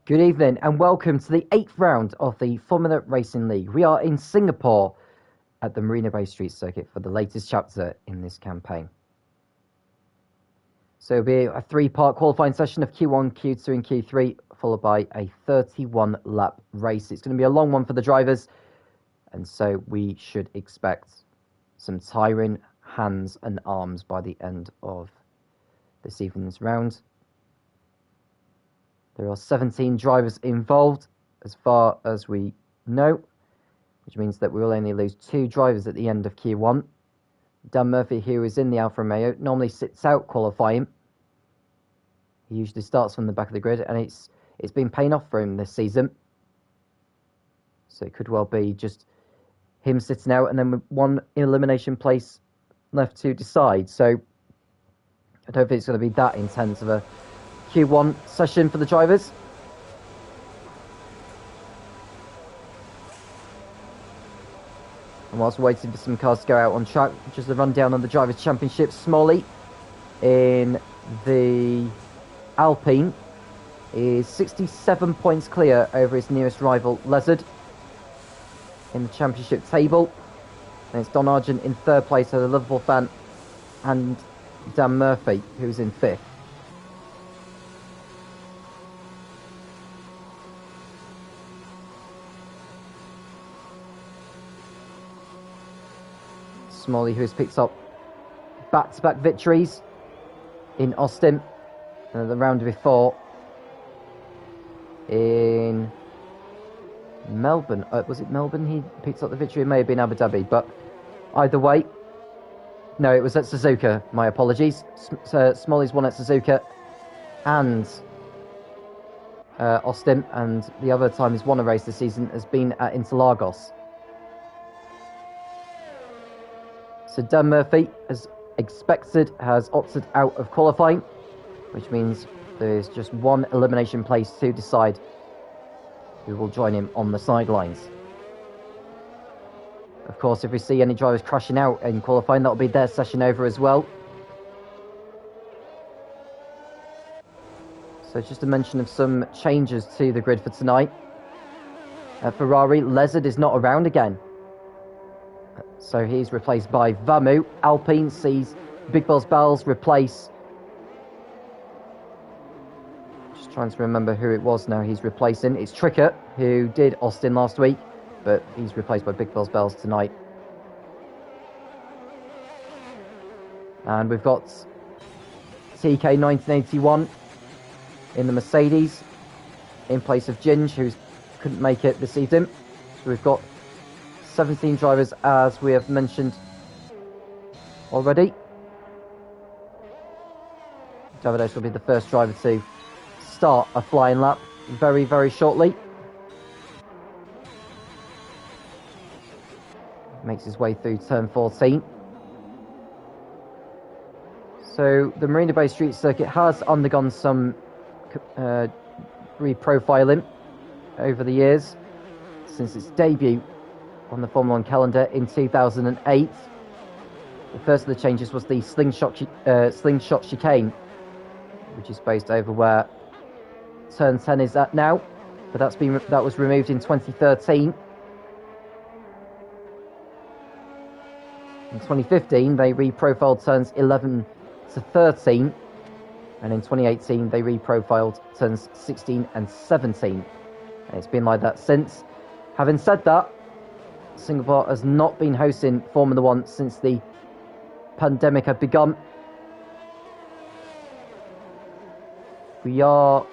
Good evening and welcome to the 8th round of the Formula Racing League. We are in Singapore at the Marina Bay Street Circuit for the latest chapter in this campaign. So it'll be a 3-part qualifying session of Q1, Q2 and Q3, followed by a 31-lap race. It's going to be a long one for the drivers, and so we should expect some tiring hands and arms by the end of this evening's round. There are 17 drivers involved, as far as we know, which means that we will only lose 2 drivers at the end of Q1. Dan Murphy, who is in the Alfa Romeo, normally sits out qualifying. He usually starts from the back of the grid, and it's been paying off for him this season. So it could well be just him sitting out, and then with one elimination place left to decide. So I don't think it's going to be that intense of a Q1 session for the drivers. And whilst we're waiting for some cars to go out on track, just a rundown on the Drivers' Championship. Smalley in the Alpine is 67 points clear over his nearest rival, Lezard, in the championship table. And it's Don Argent in 3rd place, so the Liverpool fan, and Dan Murphy, who's in 5th. Smalley, who has picked up back-to-back victories in Austin and the round before in Melbourne. Was it Melbourne he picked up the victory? It may have been Abu Dhabi, but either way, no, it was at Suzuka. My apologies. Smalley's won at Suzuka and Austin, and the other time he's won a race this season has been at Interlagos. So Dan Murphy, as expected, has opted out of qualifying, which means there's just one elimination place to decide who will join him on the sidelines. Of course, if we see any drivers crashing out in qualifying, that'll be their session over as well. So just a mention of some changes to the grid for tonight. Ferrari, Lezard is not around again, so he's replaced by Vamu. Alpine sees Big Boss Bells replace... Just trying to remember who it was now he's replacing. It's Tricker, who did Austin last week, but he's replaced by Big Boss Bells tonight. And we've got TK 1981 in the Mercedes, in place of Ginge, who couldn't make it this evening. So we've got 17 drivers, as we have mentioned already. Davidos will be the first driver to start a flying lap very, very shortly. Makes his way through turn 14. So the Marina Bay Street Circuit has undergone some reprofiling over the years since its debut on the Formula 1 calendar in 2008. The first of the changes was the slingshot chicane, which is based over where turn 10 is at now, but that was removed in 2013. In 2015, they reprofiled turns 11 to 13, and in 2018, they reprofiled turns 16 and 17. And it's been like that since. Having said that, Singapore has not been hosting Formula 1 since the pandemic had begun. We are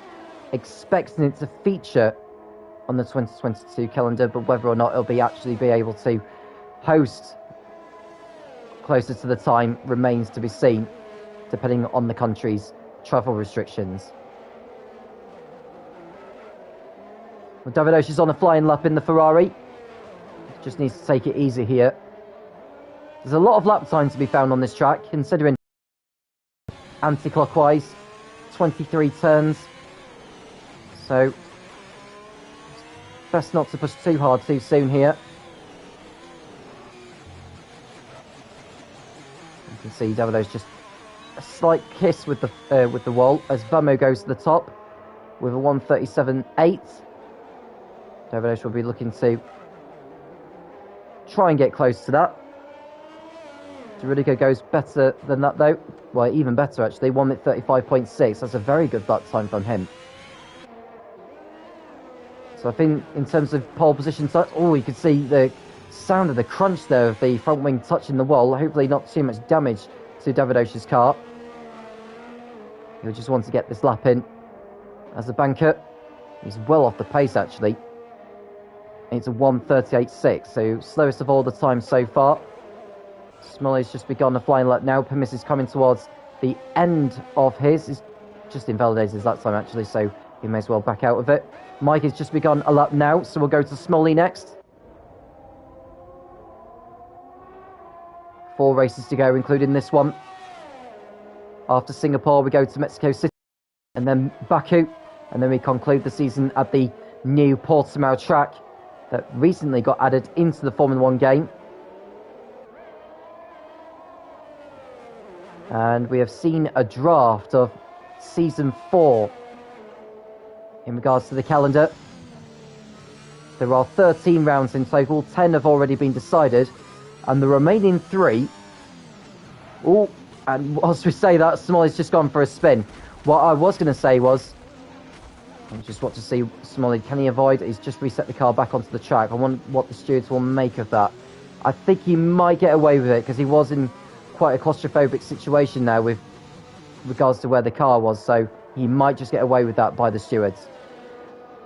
expecting it to feature on the 2022 calendar, but whether or not it'll actually be able to host closer to the time remains to be seen, depending on the country's travel restrictions. Well, Davidos is on a flying lap in the Ferrari. Just needs to take it easy here. There's a lot of lap time to be found on this track, considering anti-clockwise, 23 turns. So, best not to push too hard too soon here. You can see Davido's just a slight kiss with the wall as Vamo goes to the top. with a 1:37.8. David will be looking to try and get close to that. Doridico goes better than that though. Well, even better actually. 1:35.6. That's a very good lap time from him. So I think in terms of pole position touch, you could see the sound of the crunch there of the front wing touching the wall. Hopefully not too much damage to Davidosh's car. He'll just want to get this lap in. As a banker, he's well off the pace actually. It's a 1:38.6, so slowest of all the time so far. Smolly's just begun a flying lap now. Pimis is coming towards the end of his. He's just invalidated his lap time actually, so he may as well back out of it. Mike has just begun a lap now, so we'll go to Smolly next. 4 races to go, including this one. After Singapore, we go to Mexico City, and then Baku, and then we conclude the season at the new Portimao track that recently got added into the Formula 1 game. And we have seen a draft of Season 4 in regards to the calendar. There are 13 rounds in total, 10 have already been decided, and the remaining 3... Oh, and whilst we say that, Smolly's just gone for a spin. What I was going to say was, I just want to see Smolly, can he avoid? He's just reset the car back onto the track. I wonder what the stewards will make of that. I think he might get away with it, because he was in quite a claustrophobic situation now with regards to where the car was, so he might just get away with that by the stewards.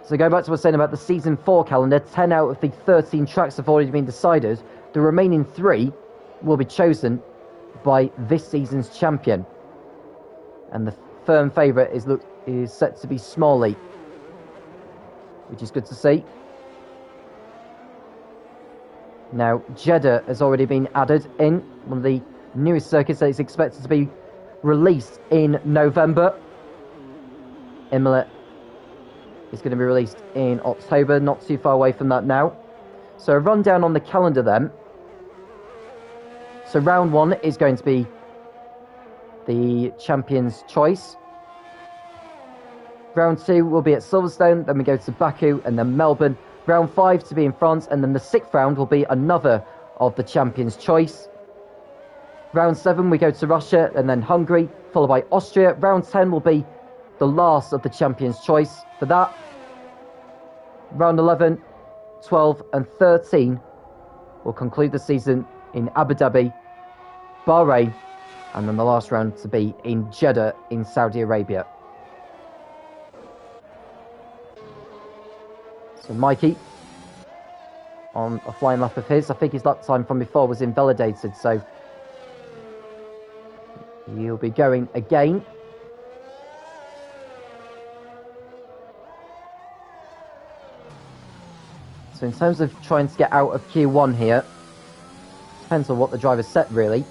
So going back to what I was saying about the Season 4 calendar, 10 out of the 13 tracks have already been decided. The remaining 3 will be chosen by this season's champion. And the firm favourite is set to be Smolly, which is good to see. Now, Jeddah has already been added in, one of the newest circuits that is expected to be released in November. Imola is going to be released in October, not too far away from that now. So a rundown on the calendar then. So round 1 is going to be the Champion's Choice. Round 2 will be at Silverstone, then we go to Baku and then Melbourne. Round 5 to be in France, and then the 6th round will be another of the Champion's Choice. Round 7 we go to Russia and then Hungary, followed by Austria. Round 10 will be the last of the Champion's Choice for that. Round 11, 12 and 13 will conclude the season in Abu Dhabi, Bahrain, and then the last round to be in Jeddah in Saudi Arabia. So Mikey, on a flying lap of his, I think his lap time from before was invalidated, so he'll be going again. So in terms of trying to get out of Q1 here, depends on what the driver's set really.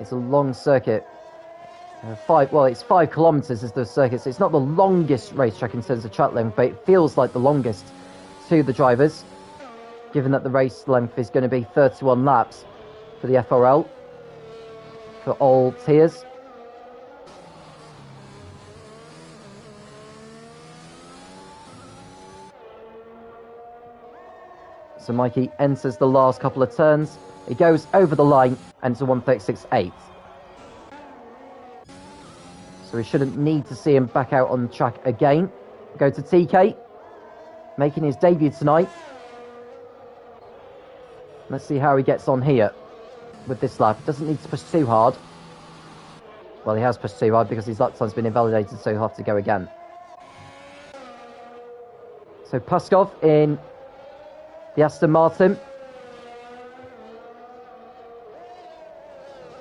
It's a long circuit. It's 5 kilometres is the circuit, so it's not the longest racetrack in terms of track length, but it feels like the longest to the drivers, given that the race length is going to be 31 laps for the FRL, for all tiers. So Mikey enters the last couple of turns. He goes over the line, and it's a 1:36.8. So we shouldn't need to see him back out on the track again. Go to TK, making his debut tonight. Let's see how he gets on here with this lap. He doesn't need to push too hard. Well, he has pushed too hard because his lap time's been invalidated, so he'll have to go again. So Puskov in the Aston Martin.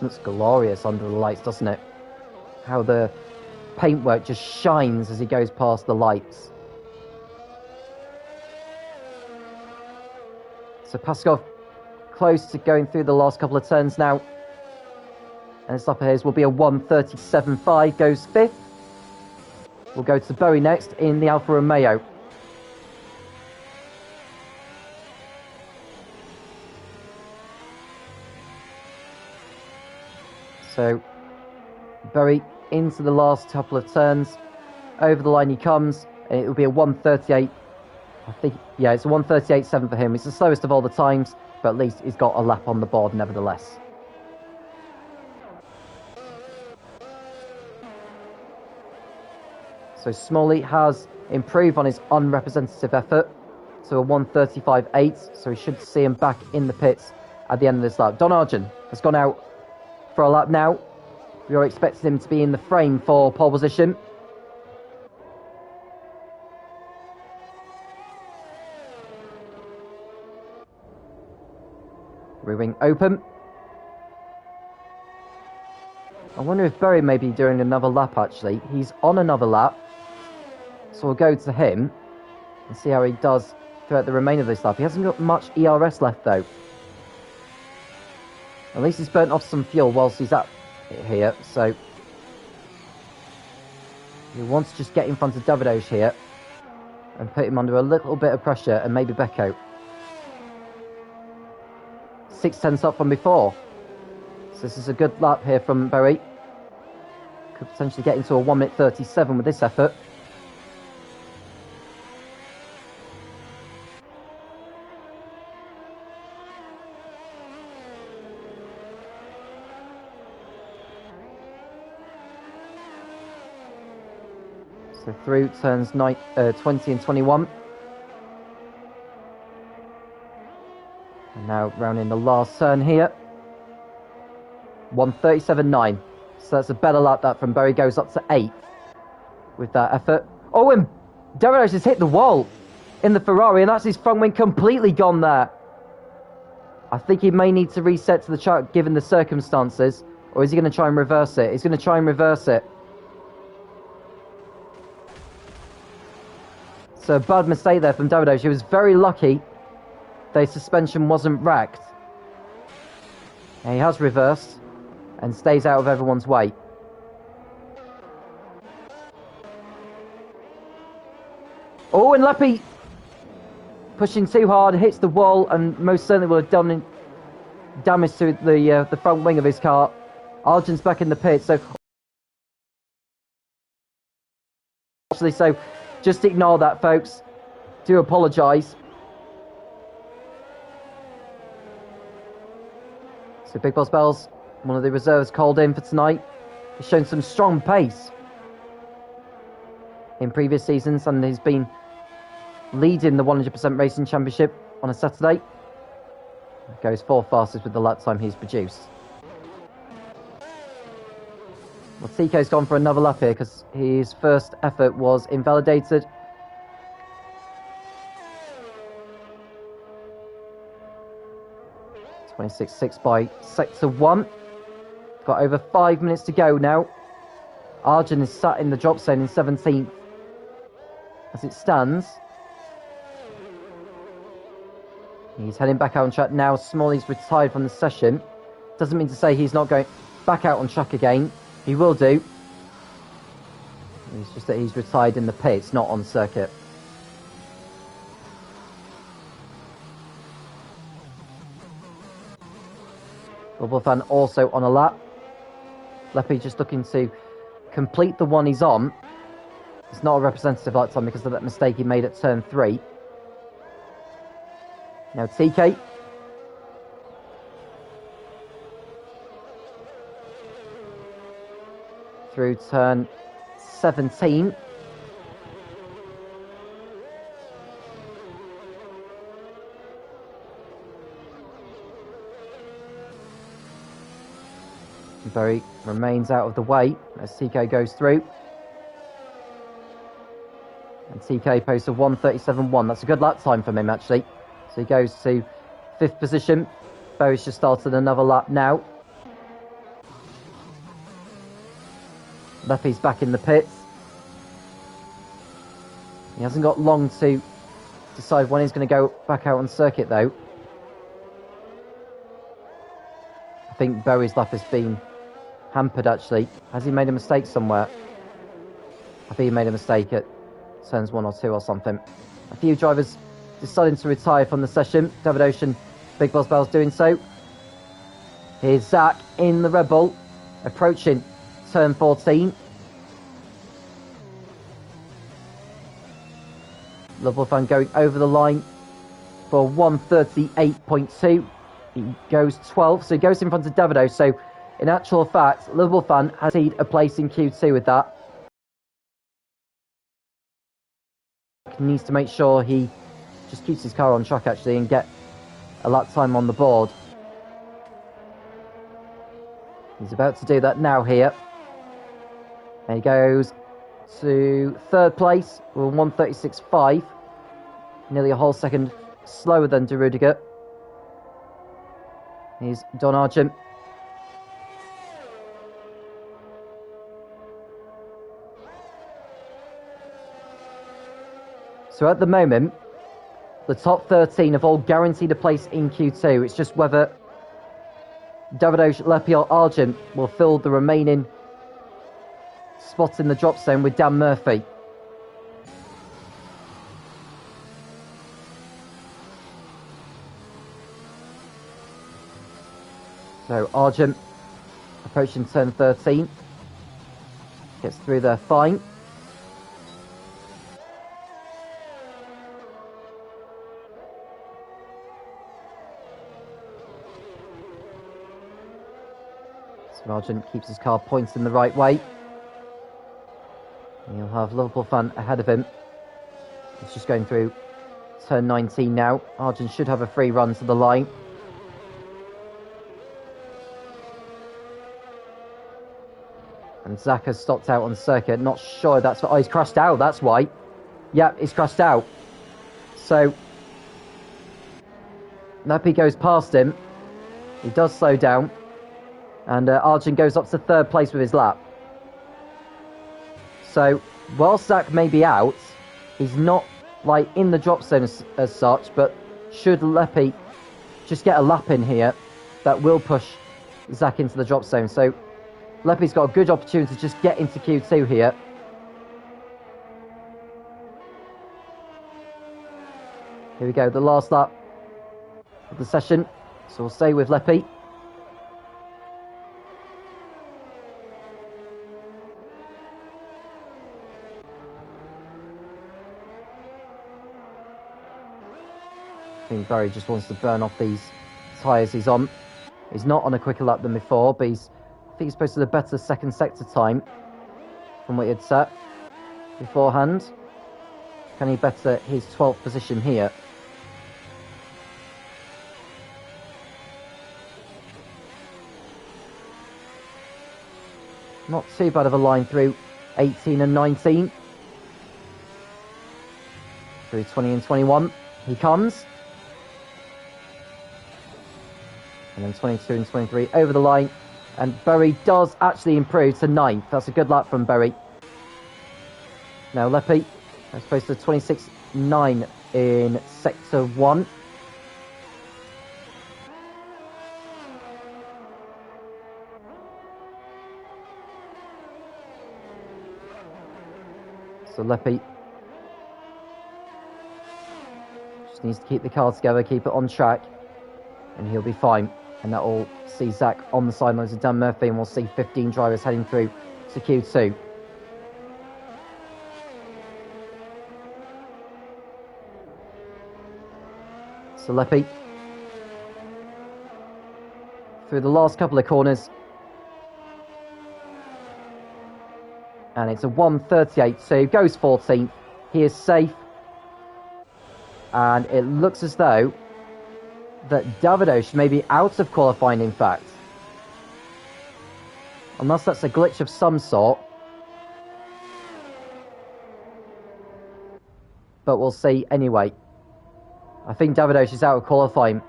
Looks glorious under the lights, doesn't it? How the paintwork just shines as he goes past the lights. So Puskov close to going through the last couple of turns now. And this up of his will be a 1:37.5, goes 5th. We'll go to Bowie next in the Alfa Romeo. So Berry into the last couple of turns. Over the line he comes, and it will be a 1:38. I think, yeah, it's a 1:38.7 for him. It's the slowest of all the times, but at least he's got a lap on the board nevertheless. So Smalley has improved on his unrepresentative effort to a 1:35.8, so we should see him back in the pits at the end of this lap. Don Argent has gone out for a lap now. We are expecting him to be in the frame for pole position. Rear wing open. I wonder if Berry may be doing another lap actually. He's on another lap. So we'll go to him and see how he does throughout the remainder of this lap. He hasn't got much ERS left though. At least he's burnt off some fuel whilst he's at it here. So he wants to just get in front of Davidosh here and put him under a little bit of pressure, and maybe Becco. 6/10 up from before. So this is a good lap here from Berry. Could potentially get into a 1:37 with this effort. So through turns 20 and 21. And now rounding the last turn here. 1:37.9. So that's a better lap that from Berry. Goes up to 8 with that effort. Oh, and Davidosh has hit the wall in the Ferrari, and that's his front wing completely gone there. I think he may need to reset to the track given the circumstances, or is he going to try and reverse it? He's going to try and reverse it. So a bad mistake there from Davidosh. He was very lucky that his suspension wasn't wrecked. And he has reversed and stays out of everyone's way. Oh, and Leppy pushing too hard, hits the wall, and most certainly will have done damage to the front wing of his car. Argent's back in the pit, so just ignore that, folks. Do apologise. So Big Boss Bells, one of the reserves called in for tonight, has shown some strong pace in previous seasons, and he's been leading the 100% Racing Championship on a Saturday. Goes 4th fastest with the lap time he's produced. Well, TK's gone for another lap here because his first effort was invalidated. .26.6 by Sector 1. Got over 5 minutes to go now. Argent is sat in the drop zone in 17th. As it stands, he's heading back out on track now. Smalley's retired from the session. Doesn't mean to say he's not going back out on track again. He will do. It's just that he's retired in the pits, not on circuit. Bubble fan also on a lap. Leppy just looking to complete the one he's on. It's not a representative lap time because of that mistake he made at turn 3. Now TK. Through turn 17. Berry remains out of the way as TK goes through. And TK posts a 1:37.1. That's a good lap time from him, actually. So he goes to 5th position. Berry's just started another lap now. Leppy's back in the pits. He hasn't got long to decide when he's going to go back out on circuit, though. I think Berry's lap has been hampered, actually. Has he made a mistake somewhere? I think he made a mistake at turns 1 or 2 or something. A few drivers deciding to retire from the session. Davidosh and Big Boss Bells doing so. Here's Zach in the Red Bull. approaching turn 14. Liverpool fan going over the line for 138.2. He goes 12th, so he goes in front of Davido. So, in actual fact, Liverpool fan has a place in Q2 with that. He needs to make sure he just keeps his car on track, actually, and get a lap time on the board. He's about to do that now here. And he goes to third place with 136.5. Nearly a whole second slower than De Rudiger. Here's Don Argent. So at the moment, the top 13 have all guaranteed a place in Q2. It's just whether Davido, Leppi or Argent will fill the remaining spots in the drop zone with Dan Murphy. So Argent approaching turn 13. Gets through there fine. So Argent keeps his car pointing the right way. And he'll have Liverpool fan ahead of him. He's just going through turn 19 now. Argent should have a free run to the line. And Zach has stopped out on circuit. Not sure that's what... Oh, he's crashed out, that's why. Yep, he's crashed out. So, Leppi goes past him. He does slow down. And Argent goes up to third place with his lap. So, while Zach may be out, he's not, like, in the drop zone as such, but should Leppi just get a lap in here, that will push Zach into the drop zone. So, Leppi's got a good opportunity to just get into Q2 here. Here we go, the last lap of the session. So we'll stay with Leppi. I think Barry just wants to burn off these tyres he's on. He's not on a quicker lap than before, but I think he's supposed to have a better second sector time from what he had set beforehand. Can he better his 12th position here? Not too bad of a line through 18 and 19. Through 20 and 21. He comes. And then 22 and 23 over the line. And Berry does actually improve to 9th. That's a good lap from Berry. Now Leppi, as opposed to 26.9 in Sector 1. So Leppi just needs to keep the car together, keep it on track, and he'll be fine. And that will see Zach on the sidelines of Dan Murphy, and we'll see 15 drivers heading through to Q2. So Leppi through the last couple of corners. And it's a 1:38, so he goes 14th. He is safe. And it looks as though that Davido may be out of qualifying, in fact. Unless that's a glitch of some sort. But we'll see anyway. I think Davido is out of qualifying.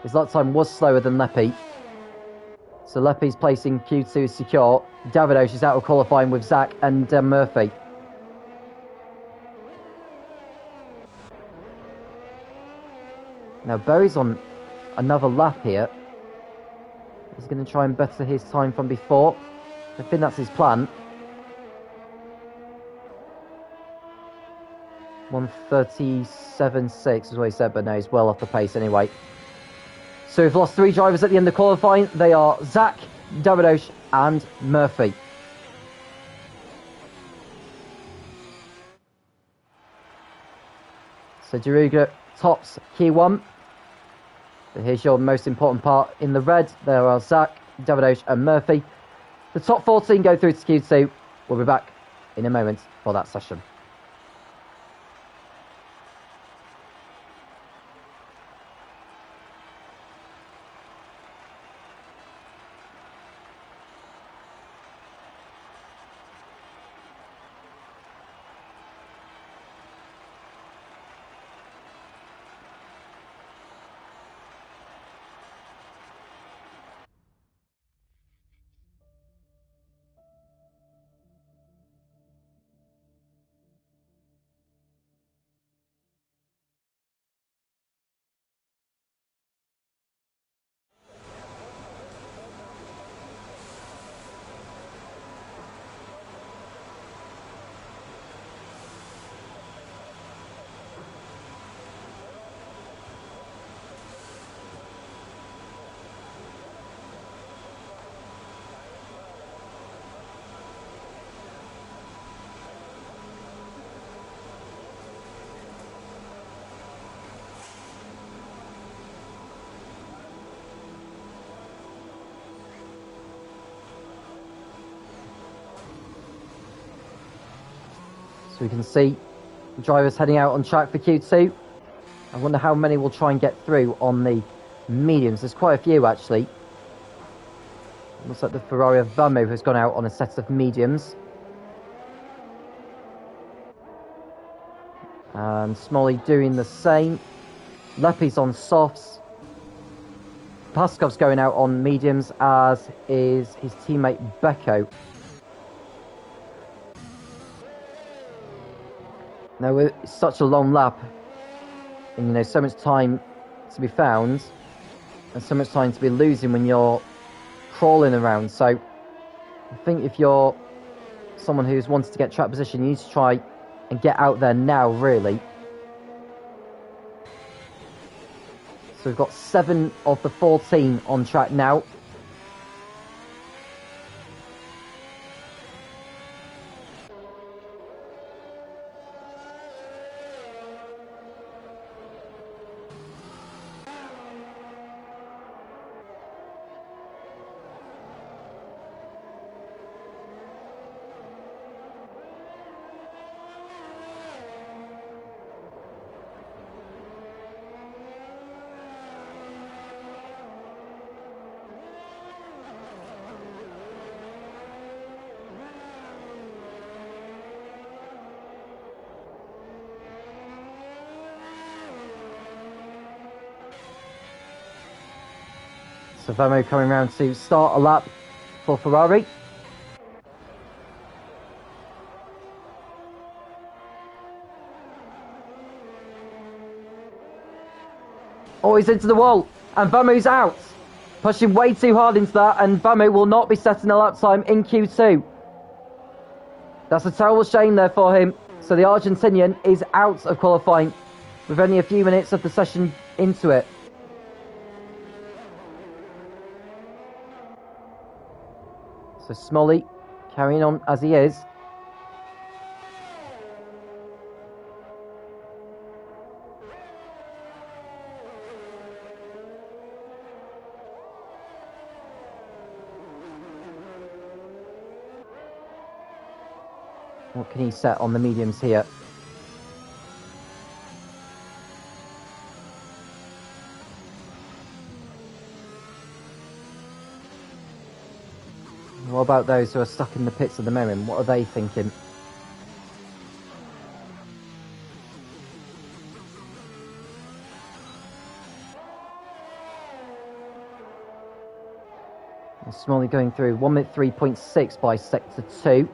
His lap time was slower than Leppi. So Leppi's place in Q2 is secure. Davido is out of qualifying with Zach and Murphy. Now Berry's on another lap here. He's going to try and better his time from before. I think that's his plan. 1:37.6 is what he said, but no, he's well off the pace anyway. So we've lost 3 drivers at the end of qualifying. They are Zach, Davidosh and Murphy. So Daruga tops Q1. But here's your most important part in the red. There are Zach, Davidosh and Murphy. The top 14 go through to Q2. We'll be back in a moment for that session. So we can see the drivers heading out on track for Q2. I wonder how many will try and get through on the mediums. There's quite a few actually. Looks like the Ferrari of Vamu has gone out on a set of mediums. And Smolly doing the same. Lepi's on softs. Paskov's going out on mediums, as is his teammate Beko. Now, with such a long lap, and so much time to be found, and so much time to be losing when you're crawling around. So, I think if you're someone who's wanted to get track position, you need to try and get out there now, really. So we've got 7 of the 14 on track now. So Vamo coming round to start a lap for Ferrari. Oh, he's into the wall, and Vamo's out. Pushing way too hard into that, and Vamo will not be setting a lap time in Q2. That's a terrible shame there for him. So the Argentinian is out of qualifying with only a few minutes of the session into it. So Smolly carrying on as he is. What can he set on the mediums here? What about those who are stuck in the pits at the moment? What are they thinking? Smolly going through 1 minute 3.6 by sector 2.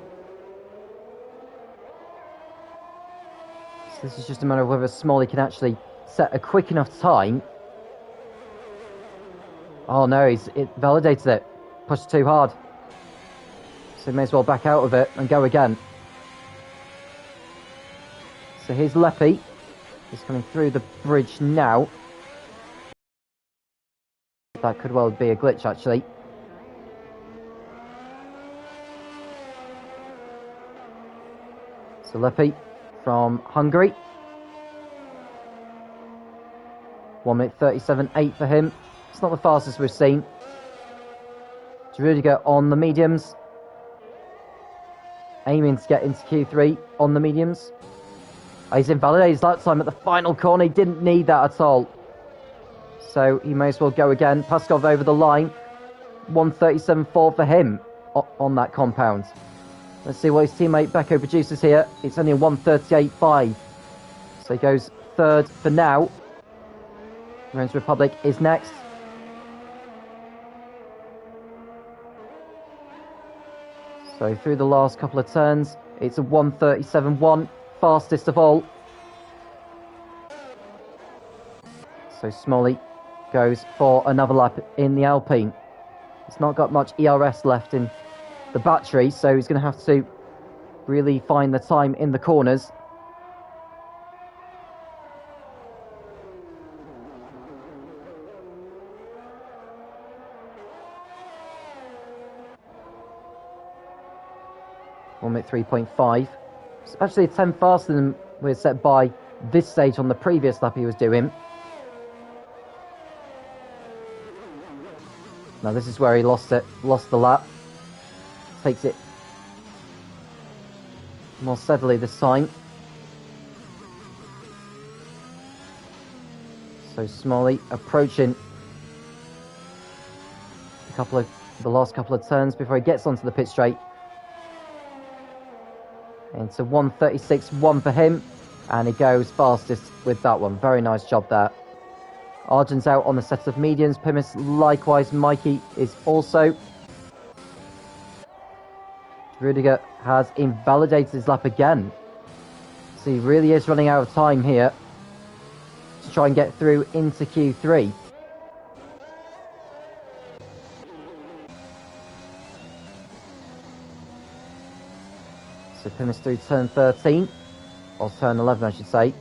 So this is just a matter of whether Smolly can actually set a quick enough time. Oh no, it validated it. Pushed too hard. So he may as well back out of it and go again. So here's Lepi. He's coming through the bridge now. That could well be a glitch, actually. Zalepi from Hungary. 1 minute 37.8 for him. It's not the fastest we've seen. Rudiger on the mediums. Aiming to get into Q3 on the mediums. He's invalidated his lap time at the final corner. He didn't need that at all. So he may as well go again. Paskov over the line. 1:37.4 for him on that compound. Let's see what his teammate Beko produces here. It's only a 1:38.5. So he goes third for now. Rens Republic is next. So through the last couple of turns, it's a 1:37.1, fastest of all. So Smolly goes for another lap in the Alpine. He's not got much ERS left in the battery, so he's going to have to really find the time in the corners. At 3.5. It's actually a 10 faster than we're set by this stage on the previous lap he was doing. Now this is where he lost the lap. Takes it more steadily this time. So Smolly approaching the last couple of turns before he gets onto the pit straight. Into 1:36.1 for him, and he goes fastest with that one. Very nice job there. Arjun's out on the set of mediums. Pimis likewise. Mikey is also. Rudiger has invalidated his lap again. So he really is running out of time here to try and get through into Q3. So Pimis through turn 13, or turn 11 I should say.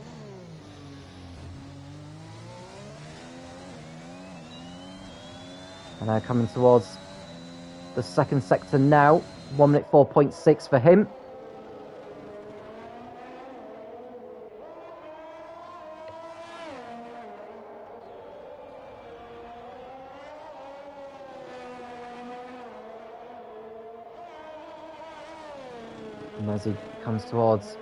And now coming towards the second sector now, 1 minute 4.6 for him. And as he comes towards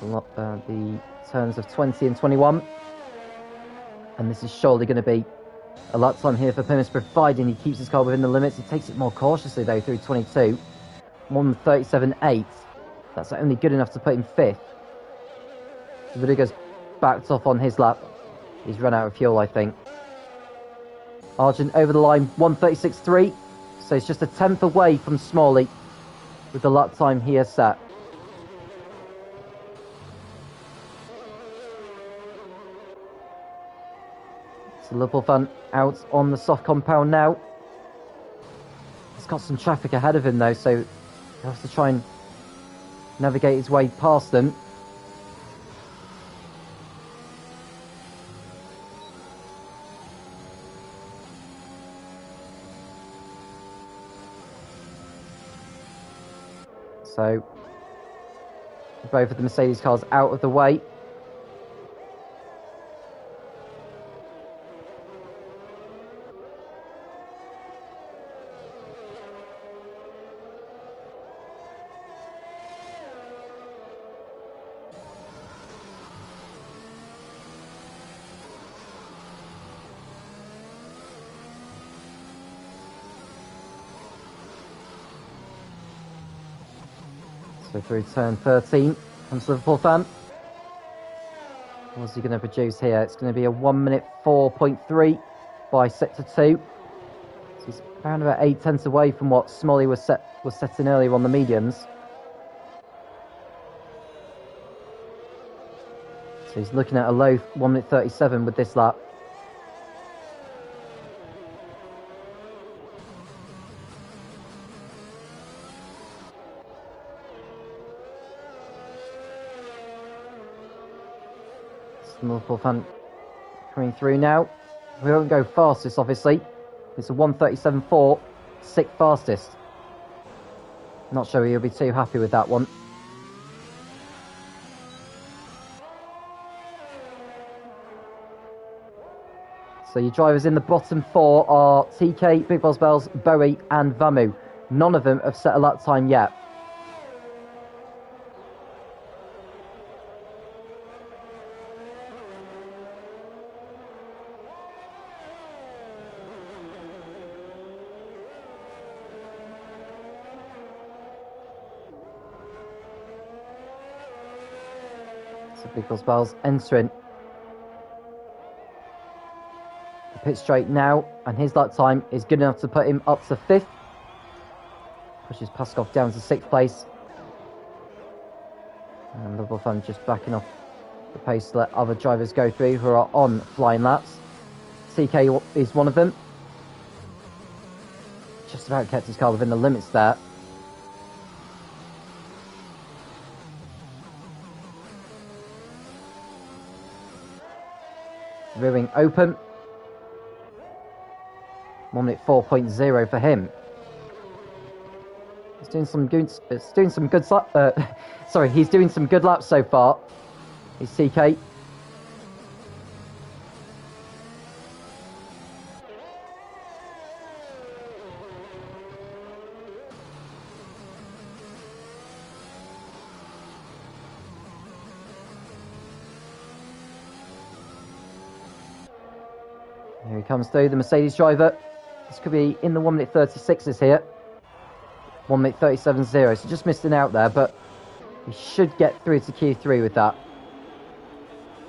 the turns of 20 and 21, and this is surely going to be a lap time here for Pimis, providing he keeps his car within the limits. He takes it more cautiously though through 22, 1:37.8. That's only good enough to put him fifth. Rudiger's backed off on his lap. He's run out of fuel, I think. Arjun over the line, 1:36.3. So it's just a tenth away from Smalley with the lap time he has set. So Liverpool fan out on the soft compound now. He's got some traffic ahead of him though, so he has to try and navigate his way past them. So both of the Mercedes cars out of the way. So through turn 13 comes the Liverpool fan. What's he going to produce here? It's going to be a 1 minute 4.3 by sector 2. So he's around about 8 tenths away from what Smolly was setting earlier on the mediums. So he's looking at a low 1 minute 37 with this lap. Liverpool fan coming through now. We won't go fastest, obviously. It's a 1:37.4, sixth fastest. Not sure he'll be too happy with that one. So your drivers in the bottom 4 are TK, Big Boss Bells, Bowie and Vamu. None of them have set a lap time yet. So Big Boss Bells entering pit straight now, and his lap time is good enough to put him up to 5th. Pushes Paskov down to 6th place. And Liverpool Fun just backing off the pace to let other drivers go through who are on flying laps. TK is one of them. Just about kept his car within the limits there. Rearing open. 1 minute 4.0 for him. He's doing some good. He's doing some good laps so far. He's TK. Here he comes through, the Mercedes driver. This could be in the 1 minute 36s here. 1 minute 37.0, so just missed it out there, but he should get through to Q3 with that.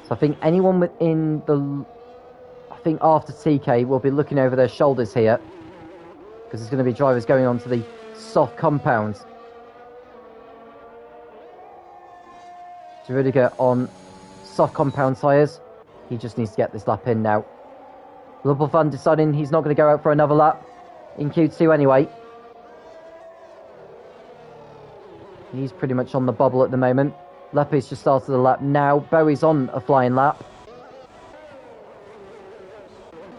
So I think anyone within the... I think after TK will be looking over their shoulders here, because there's going to be drivers going on to the soft compounds. To really get on soft compound tyres, he just needs to get this lap in now. Liverpool Fun deciding he's not going to go out for another lap in Q2 anyway. He's pretty much on the bubble at the moment. Leppy's just started the lap now. Bowie's on a flying lap.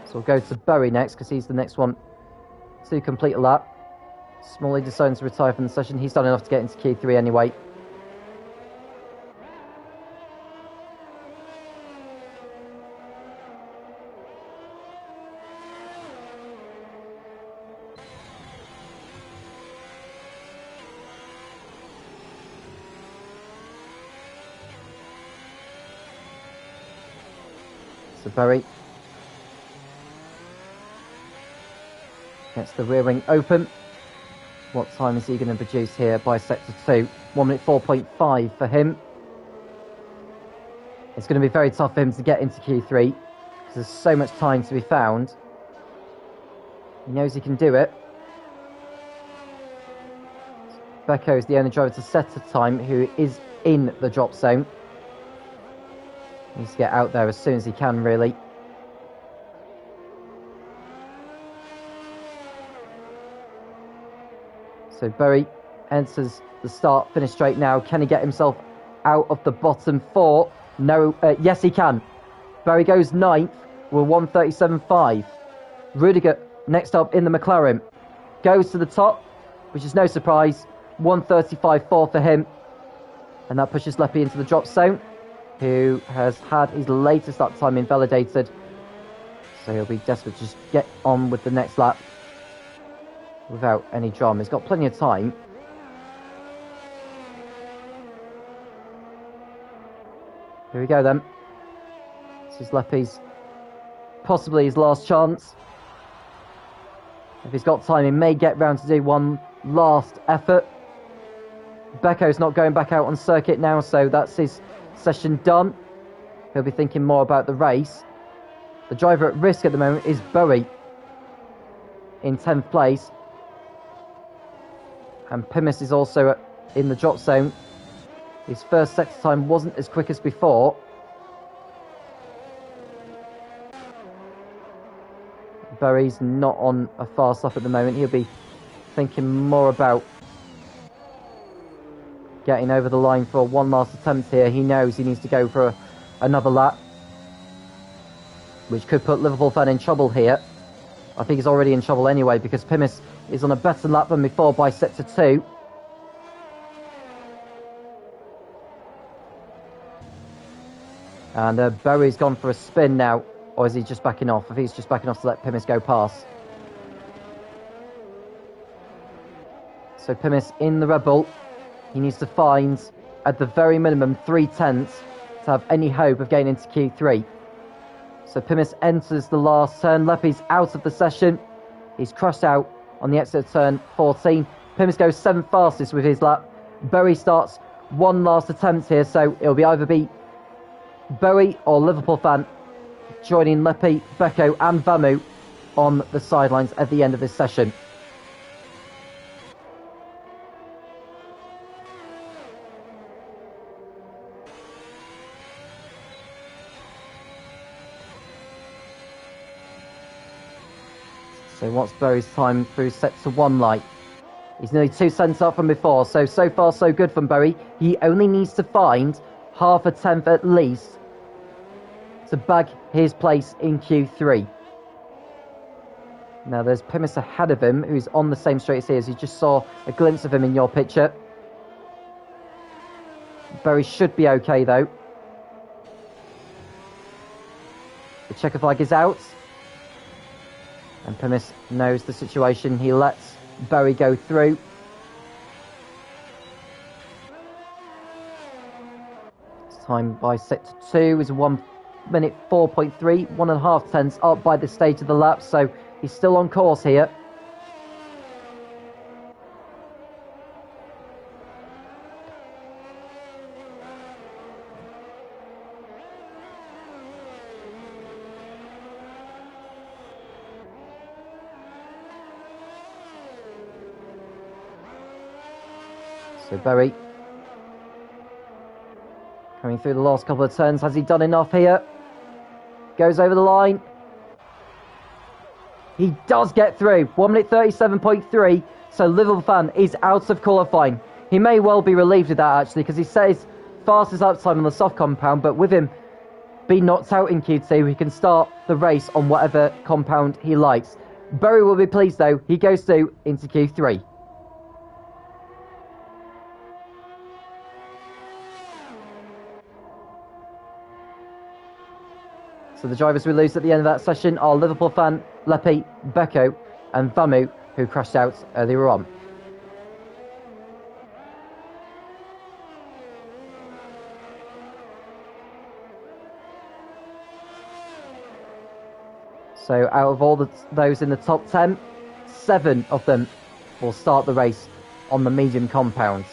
So we'll go to Bowie next, because he's the next one to complete a lap. Smalley deciding to retire from the session. He's done enough to get into Q3 anyway. So Bowie gets the rear wing open. What time is he going to produce here by sector 2? 1 minute 4.5 for him. It's going to be very tough for him to get into Q3 because there's so much time to be found. He knows he can do it. Becco is the only driver to set a time who is in the drop zone. He needs to get out there as soon as he can, really. So Bowie enters the start, finish straight now. Can he get himself out of the bottom 4? No, yes he can. Bowie goes 9th with 1:37.5. Rudiger next up in the McLaren. Goes to the top, which is no surprise. 1:35.4 for him. And that pushes Leppy into the drop zone, who has had his latest lap time invalidated. So he'll be desperate to just get on with the next lap without any drama. He's got plenty of time. Here we go then. This is Leppy's, possibly his last chance. If he's got time, he may get round to do one last effort. Becco's not going back out on circuit now, so that's his session done. He'll be thinking more about the race. The driver at risk at the moment is Bowie in 10th place. And Pimis is also in the drop zone. His first sector time wasn't as quick as before. Bowie's not on a fast lap at the moment. He'll be thinking more about getting over the line for one last attempt here. He knows he needs to go for another lap, which could put Liverpool Fan in trouble here. I think he's already in trouble anyway, because Pimis is on a better lap than before by sector 2. And Berry's gone for a spin now. Or is he just backing off? I think he's just backing off to let Pimis go past. So Pimis in the Red Bull. He needs to find, at the very minimum, 3/10 to have any hope of getting into Q3. So Pimis enters the last turn. Leppy's out of the session. He's crashed out on the exit of turn 14. Pimis goes 7th fastest with his lap. Berry starts one last attempt here, so it'll be either be Berry or Liverpool fan joining Leppy, Becco and Vamu on the sidelines at the end of this session. So what's Berry's time through set to 1 like? He's nearly 2 cents up from before, so far so good from Berry. He only needs to find half a tenth at least to bag his place in Q3. Now there's Pimis ahead of him, who's on the same straight as he is. You just saw a glimpse of him in your picture. Berry should be okay though. The checker flag is out. And Pimis knows the situation. He lets Berry go through. His time by set to 2 is 1 minute 4.3, 1.5 tenths up by this stage of the lap, so he's still on course here. So Berry coming through the last couple of turns. Has he done enough here? Goes over the line. He does get through. 1 minute 37.3. So Liverpool fan is out of qualifying. He may well be relieved of that actually, because he says fastest lap time on the soft compound, but with him being knocked out in Q2, he can start the race on whatever compound he likes. Berry will be pleased though. He goes through into Q3. So the drivers we lose at the end of that session are Liverpool fan, Leppy, Becco and Vamu, who crashed out earlier on. So out of all those in the top 10, 7 of them will start the race on the medium compound.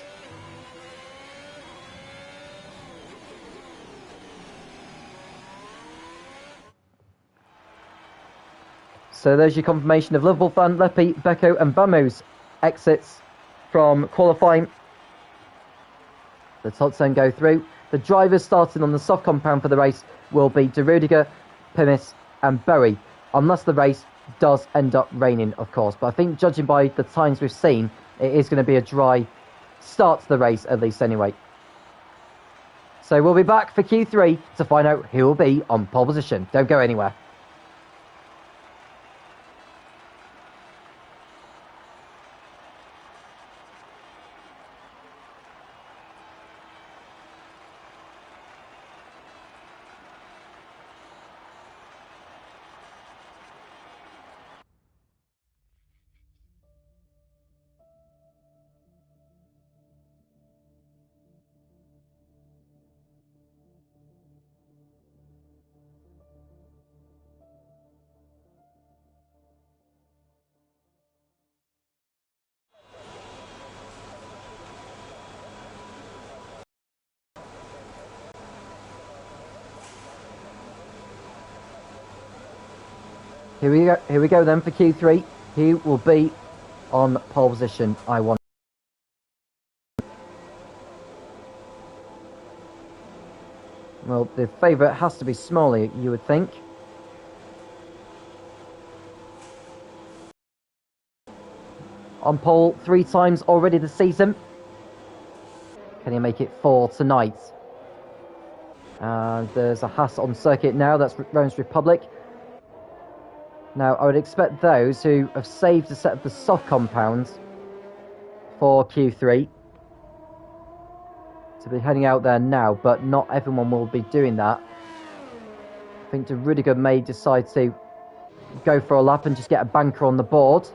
So there's your confirmation of Liverpool fan, Leppy, Becco and Vamu's exits from qualifying. The top 10 go through. The drivers starting on the soft compound for the race will be De Rudiger, Pimis and Berry, unless the race does end up raining, of course. But I think judging by the times we've seen, it is going to be a dry start to the race, at least anyway. So we'll be back for Q3 to find out who will be on pole position. Don't go anywhere. Here we go then for Q3. Who will be on pole position, I want. Well, the favourite has to be Smalley, you would think. On pole 3 times already this season. Can he make it 4 tonight? And there's a Haas on circuit now, that's Rome's Republic. Now, I would expect those who have saved a set of the soft compounds for Q3 to be heading out there now, but not everyone will be doing that. I think Rudiger may decide to go for a lap and just get a banker on the board.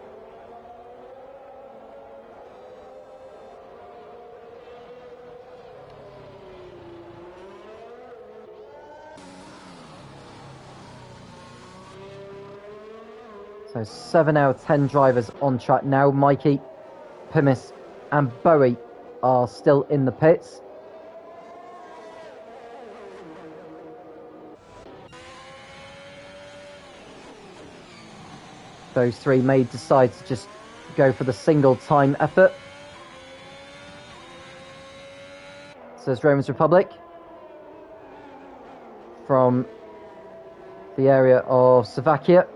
So 7 out of 10 drivers on track now. Mikey, Pimis and Bowie are still in the pits. Those three may decide to just go for the single time effort. So there's Romans Republic from the area of Slovakia.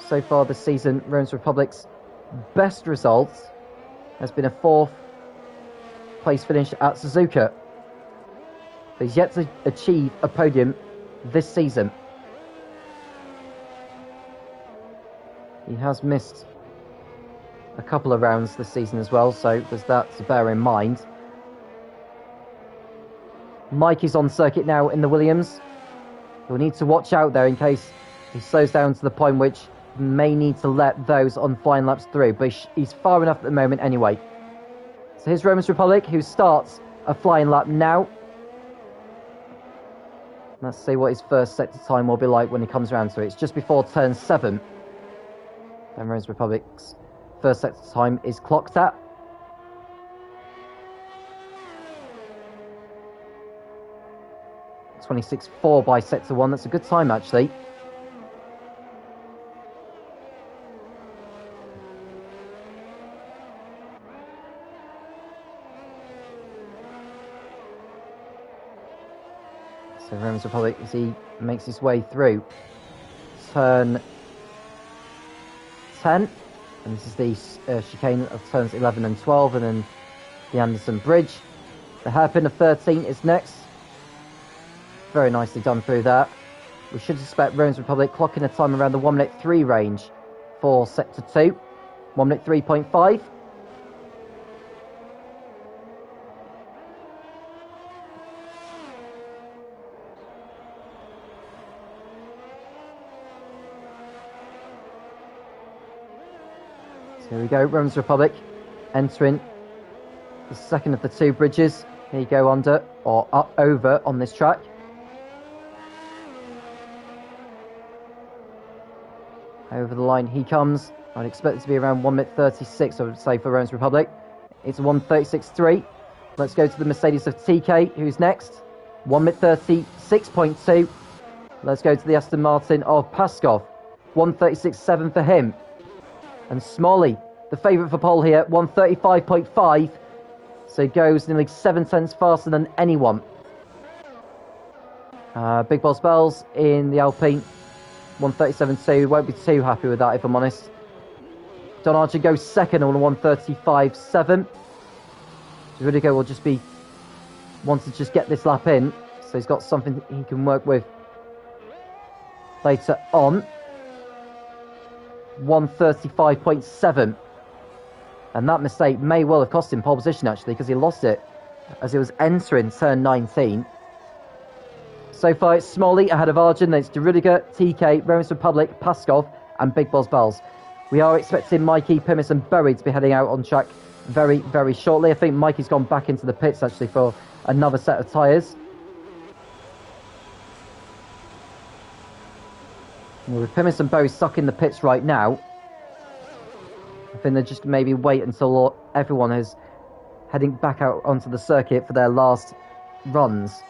So far this season, Romans Republic's best result has been a 4th place finish at Suzuka. But he's yet to achieve a podium this season. He has missed a couple of rounds this season as well, so there's that to bear in mind. Mikey's on circuit now in the Williams. He'll need to watch out there in case he slows down to the point which may need to let those on flying laps through, but he's far enough at the moment anyway. So here's Romans Republic, who starts a flying lap now. Let's see what his first sector time will be like when he comes around to it. It's just before turn 7. And Romans Republic's first sector time is clocked at. .26.4 by sector 1. That's a good time, actually. So Romans Republic, as he makes his way through turn 10, and this is the chicane of turns 11 and 12, and then the Anderson Bridge. The hairpin of 13 is next. Very nicely done through that. We should expect Romans Republic clocking a time around the 1 minute 3 range for sector 2. 1 minute 3.5. So here we go, Romans Republic entering the second of the 2 bridges. Here you go under, or up over on this track. Over the line he comes. I'd expect it to be around 1 minute 36, I would say, for Romans Republic. It's 1:36.3. Let's go to the Mercedes of TK, who's next. 1 minute 36.2. Let's go to the Aston Martin of Paskov. 1:36.7 for him. And Smalley, the favourite for pole here, 1:35.5. So he goes nearly 7 tenths faster than anyone. Big Boss Bells in the Alpine, 1:37.2. Won't be too happy with that, if I'm honest. Don Archer goes second on 1:35.7. Rudiger will just want to just get this lap in, so he's got something he can work with later on. 1:35.7. And that mistake may well have cost him pole position, actually, because he lost it as he was entering turn 19. So far, it's Smalley ahead of Arjun, then it's De Rudiger, TK, Romans Republic, Paskov, and Big Boss Bells. We are expecting Mikey, Pimis, and Bowie to be heading out on track very, very shortly. I think Mikey's gone back into the pits, actually, for another set of tyres. With Pimis and Bowie stuck in the pits right now, I think they'll just maybe wait until everyone is heading back out onto the circuit for their last runs.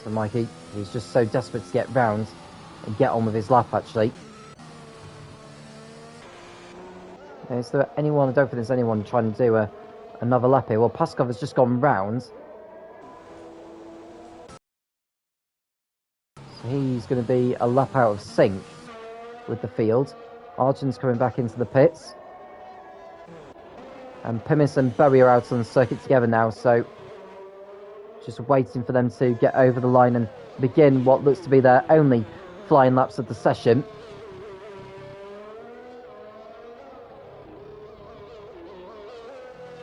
So Mikey, he's just so desperate to get round and get on with his lap, actually. Is there anyone? I don't think there's anyone trying to do another lap here. Well, Paskov has just gone round. So he's going to be a lap out of sync. with the field. Arjun's coming back into the pits. And Pimis and Berry are out on the circuit together now, so just waiting for them to get over the line and begin what looks to be their only flying laps of the session.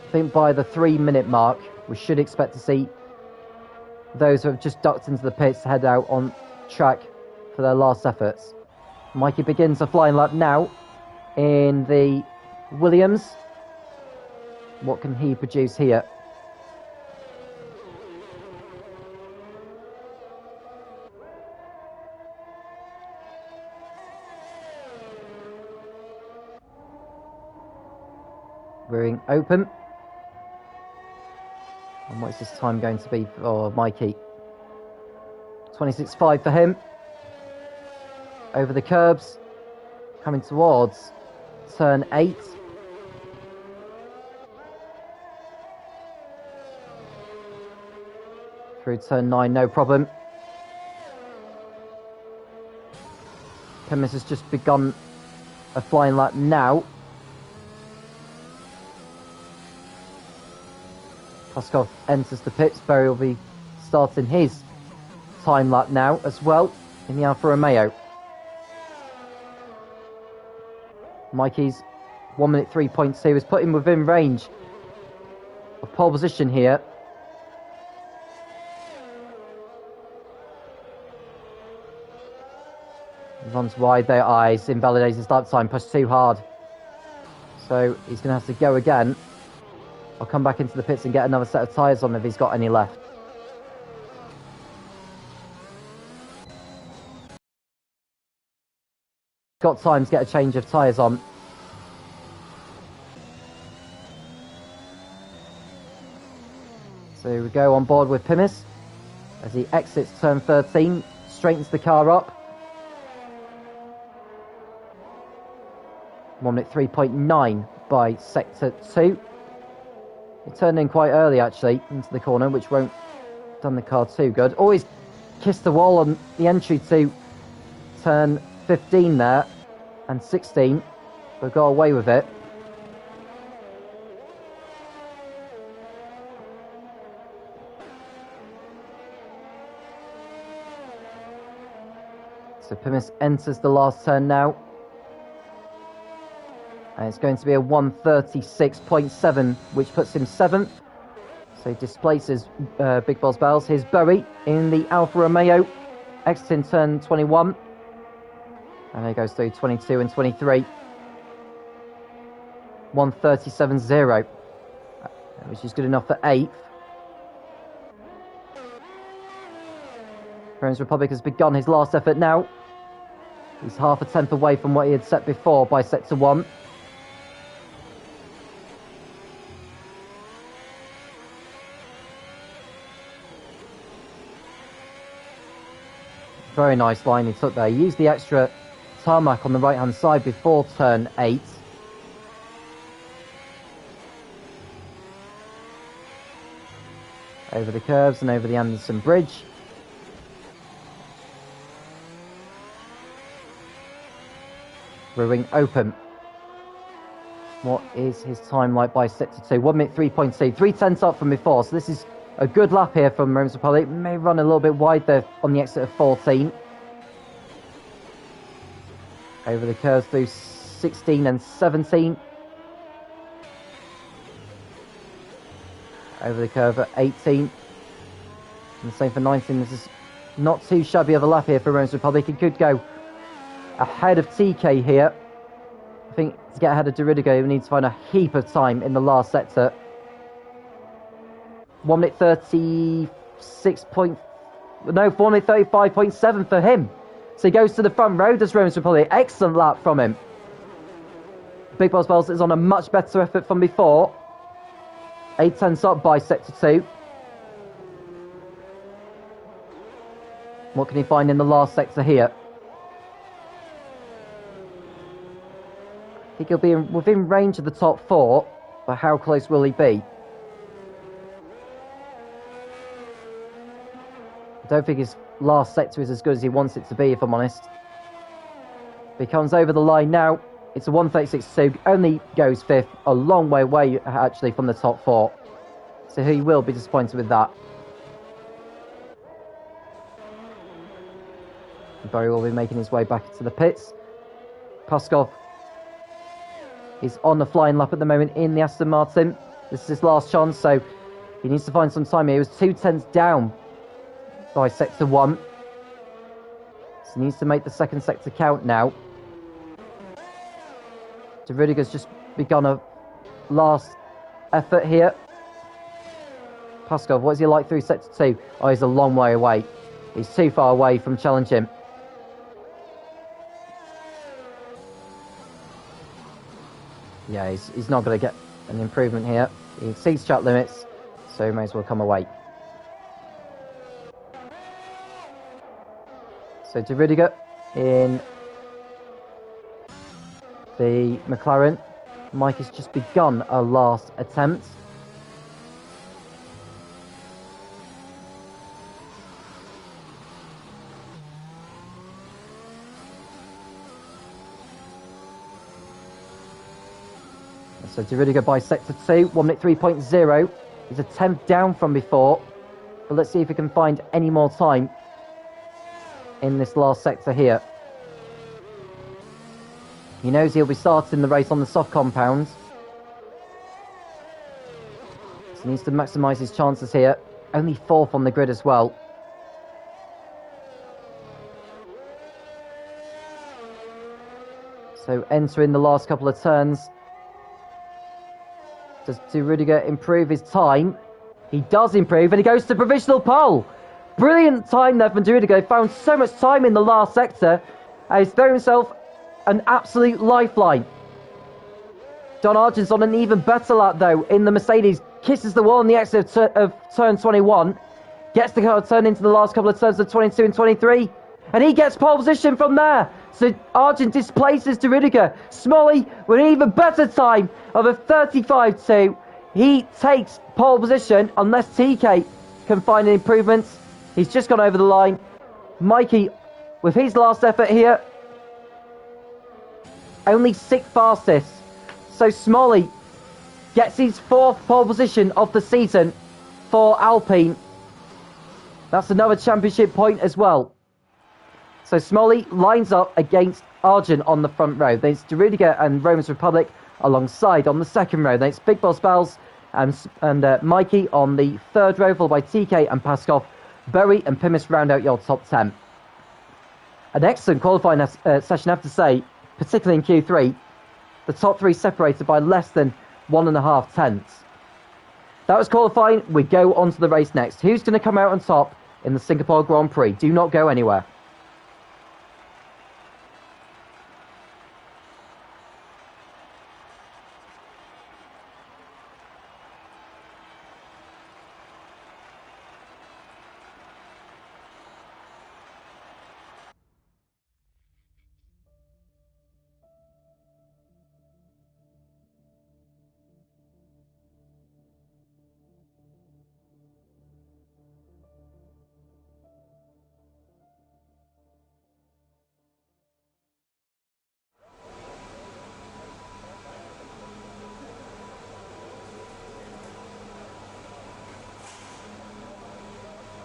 I think by the 3-minute mark, we should expect to see those who have just ducked into the pits head out on track for their last efforts. Mikey begins a flying lap now in the Williams. What can he produce here? Rearing open. And what's this time going to be for Mikey? 26.5 for him. Over the curbs. Coming towards turn 8. Through turn 9, no problem. Pimis has just begun a flying lap now. Koskov enters the pits. Berry will be starting his time lap now as well in the Alfa Romeo. Mikey's 1 minute 3.2 is put him within range of pole position here. Runs wide their eyes, invalidates his lap time, pushed too hard. So he's going to have to go again. I'll come back into the pits and get another set of tyres on if he's got any left. Got time to get a change of tyres on. So we go on board with Pimis as he exits turn 13, straightens the car up. 1 minute 3.9 by sector 2. He turned in quite early actually into the corner, which won't done the car too good. Always kissed the wall on the entry to turn 15 there and 16, but got away with it. So Pimis enters the last turn now. And it's going to be a 136.7, which puts him 7th. So he displaces Big Boss Bells. Here's Berry in the Alfa Romeo, exiting turn 21. And he goes through 22 and 23. 137.0, which is good enough for 8th. Friends Republic has begun his last effort now. He's half a tenth away from what he had set before by sector 1. Very nice line he took there. He used the extra tarmac on the right hand side before turn 8. Over the curves and over the Anderson Bridge. Rearing open. What is his time like by sector 2? 1 minute 3.2. 3/10 up from before, so this is a good lap here from Romans Republic. May run a little bit wide there on the exit of 14. Over the curves through 16 and 17. Over the curve at 18. And the same for 19. This is not too shabby of a lap here for Romans Republic. He could go ahead of TK here. I think to get ahead of Doridigo, we need to find a heap of time in the last sector. 1 minute 36 point... No, 4 minute 35.7 for him. So he goes to the front row, does Romans Republic. Excellent lap from him. Big Boss Bells is on a much better effort from before. 8/10 up by sector 2. What can he find in the last sector here? I think he'll be within range of the top 4, but how close will he be? I don't think his last sector is as good as he wants it to be, if I'm honest. He comes over the line now. It's a 1:36.2, only goes 5th, a long way away actually from the top 4. So he will be disappointed with that. Barry will be making his way back to the pits. Paskov is on the flying lap at the moment in the Aston Martin. This is his last chance, so he needs to find some time here. He was 2/10 down by sector 1. So he needs to make the second sector count now. De Rudiger's just begun a last effort here. Paskov, what is he like through sector 2? Oh, he's a long way away. He's too far away from challenging. Yeah, he's not going to get an improvement here. He exceeds track limits, so he may as well come away. So De Rudiger in the McLaren. Mike has just begun a last attempt. So De Rudiger by sector 2, 1 minute 3.0. He's a 10th down from before. But let's see if he can find any more time in this last sector here. He knows he'll be starting the race on the soft compound. So he needs to maximise his chances here. Only 4th on the grid as well. So entering the last couple of turns. Does De Rudiger improve his time? He does improve, and he goes to provisional pole. Brilliant time there from De Rudiger. He found so much time in the last sector. And he's thrown himself an absolute lifeline. Don Argent's on an even better lap, though, in the Mercedes. Kisses the wall on the exit of turn 21. Gets the turn into the last couple of turns of 22 and 23. And he gets pole position from there. So Argent displaces De Rudiger. Smolly with an even better time of a 35.2. He takes pole position unless TK can find an improvement. He's just gone over the line. Mikey, with his last effort here, only 6th fastest. So Smolly gets his 4th pole position of the season for Alpine. That's another championship point as well. So Smolly lines up against Argent on the front row. Then it's De Rudiger and Romans Republic alongside on the second row. Then it's Big Boss Bells and Mikey on the third row, followed by TK and Paskov. Berry and Pimis round out your top 10. An excellent qualifying session, I have to say, particularly in Q3. The top 3 separated by less than 1.5 tenths. That was qualifying. We go on to the race next. Who's going to come out on top in the Singapore Grand Prix? Do not go anywhere.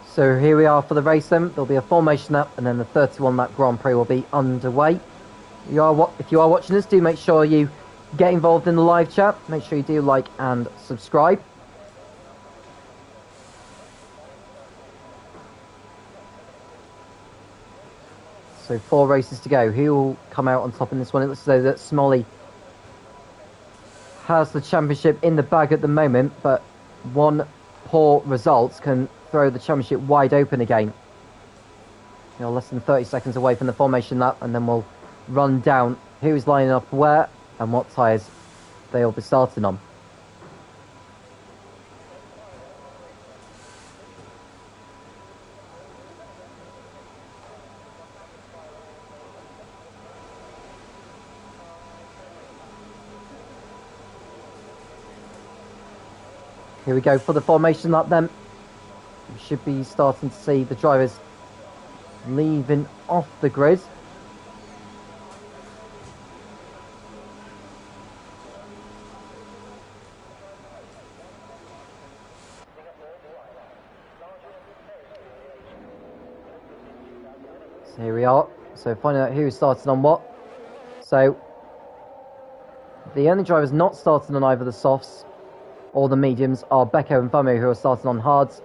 So here we are for the race then. There'll be a formation lap and then the 31 lap Grand Prix will be underway. If you are watching this, do make sure you get involved in the live chat. Make sure you do like and subscribe. So 4 races to go. Who will come out on top in this one? It looks as though that Smolly has the championship in the bag at the moment, but one poor result can throw the championship wide open again. You know, less than 30 seconds away from the formation lap, and then we'll run down who is lining up where and what tyres they'll be starting on. Here we go for the formation lap then. We should be starting to see the drivers leaving off the grid. So here we are. So finding out who's starting on what. So the only drivers not starting on either the softs or the mediums are Becco and Vamu, who are starting on hards.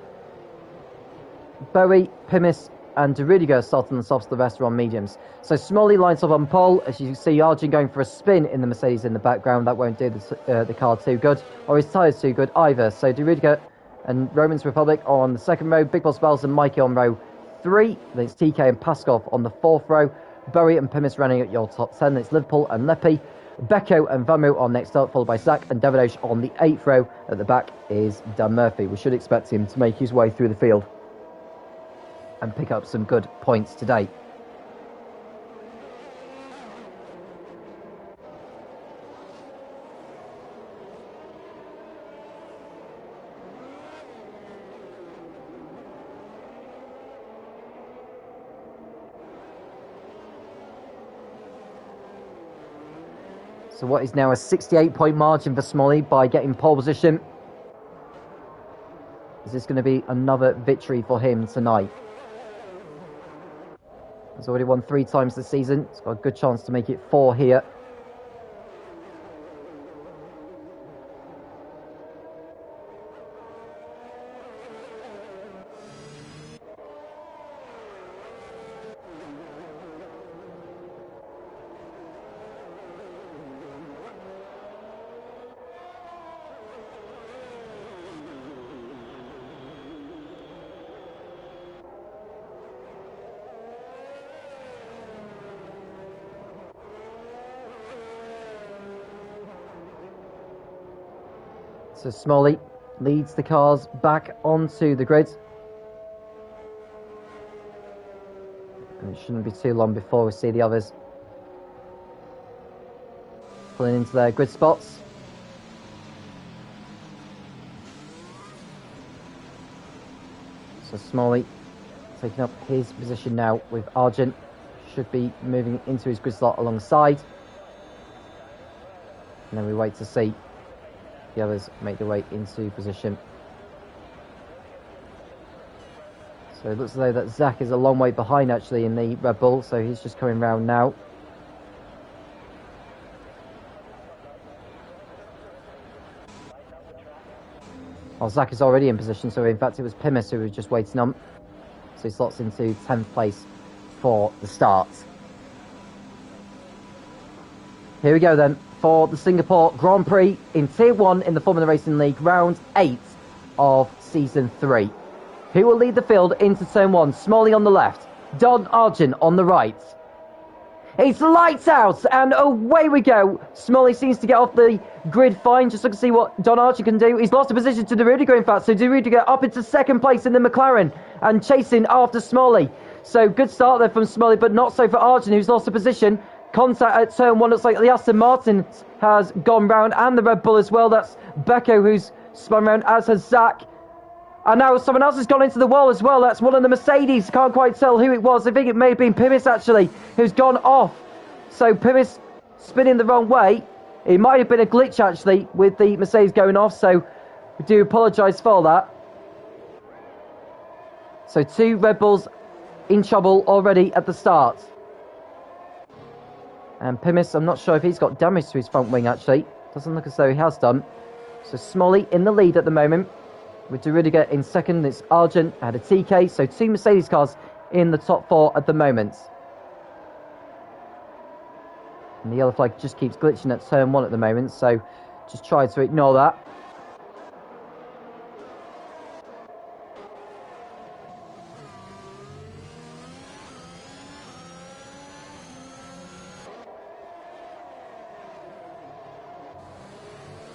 Bowie, Pimis and De Rudiger are starting on the softs, the rest are on mediums. So Smolly lines up on pole. As you can see, Arjun going for a spin in the Mercedes in the background. That won't do the car too good, or his tyres too good either. So De Rudiger and Romans Republic are on the second row. Big Boss Bells and Mikey on row 3. Then it's TK and Paskov on the 4th row. Bowie and Pimis running at your top 10. Then it's Liverpool and Lepi. Becco and Vamu on next up, followed by Zach and Davidosh on the 8th row. At the back is Dan Murphy. We should expect him to make his way through the field and pick up some good points today. So what is now a 68-point margin for Smolly by getting pole position. Is this going to be another victory for him tonight? He's already won 3 times this season. He's got a good chance to make it 4 here. So Smolly leads the cars back onto the grid. And it shouldn't be too long before we see the others pulling into their grid spots. So Smolly taking up his position now with Argent. Should be moving into his grid slot alongside. And then we wait to see the others make their way into position. So it looks as though that Zach is a long way behind actually in the Red Bull, so he's just coming round now. Well, Zach is already in position, so in fact it was Pimis who was just waiting on. So he slots into 10th place for the start. Here we go then for the Singapore Grand Prix in Tier 1 in the Formula Racing League, round 8 of Season 3. Who will lead the field into Turn 1? Smolly on the left, Don Argent on the right. It's lights out, and away we go. Smolly seems to get off the grid fine. Just look to see what Don Argent can do. He's lost a position to De Rudiger, in fact, so De Rudiger up into 2nd place in the McLaren and chasing after Smolly. So good start there from Smolly, but not so for Argent, who's lost a position. Contact at Turn 1, looks like the Aston Martin has gone round, and the Red Bull as well. That's Becco who's spun round, as has Zach. And now someone else has gone into the wall as well. That's one of the Mercedes. Can't quite tell who it was. I think it may have been Pimis actually, who's gone off. So Pimis spinning the wrong way. It might have been a glitch actually with the Mercedes going off, so we do apologise for that. So 2 Red Bulls in trouble already at the start. And Pimis, I'm not sure if he's got damage to his front wing actually. Doesn't look as though he has done. So Smolly in the lead at the moment, with De Rudiger in 2nd. It's Argent, had a TK, so 2 Mercedes cars in the top 4 at the moment. And the yellow flag just keeps glitching at Turn 1 at the moment, so just try to ignore that.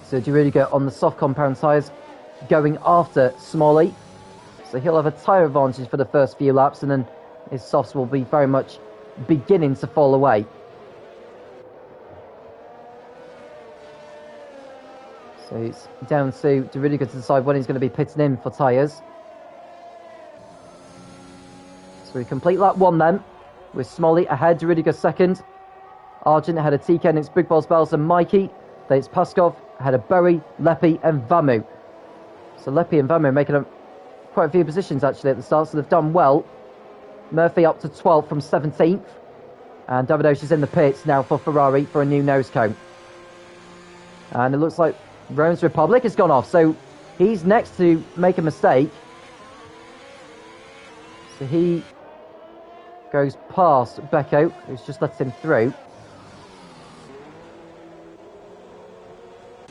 So De Rudiger on the soft compound tyres, going after Smolly. So he'll have a tyre advantage for the first few laps, and then his softs will be very much beginning to fall away. So it's down to De Rudiger to decide when he's going to be pitting in for tyres. So we complete lap 1 then, with Smolly ahead, De Rudiger 2nd. Argent ahead of TK, and it's Big Balls Bells and Mikey. Then it's Paskov ahead of Bowie, Lepi and Vamu. So Lepi and Vamu making up quite a few positions actually at the start, so they've done well. Murphy up to 12th from 17th. And Davidoff is in the pits now for Ferrari for a new nose cone. And it looks like Rome's Republic has gone off. So he's next to make a mistake. So he goes past Becco, who's just let him through.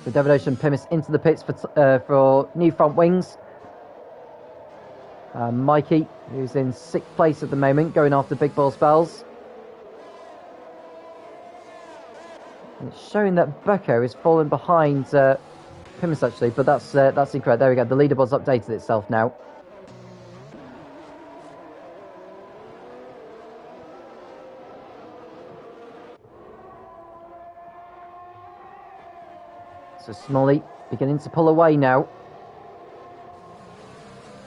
So Davidoff and Pimis into the pits for new front wings. Mikey, who's in 6th place at the moment, going after Big Boss Bells. And it's showing that Becco is falling behind Pimis actually, but that's incorrect. There we go. The leaderboard's updated itself now. So Smalley beginning to pull away now.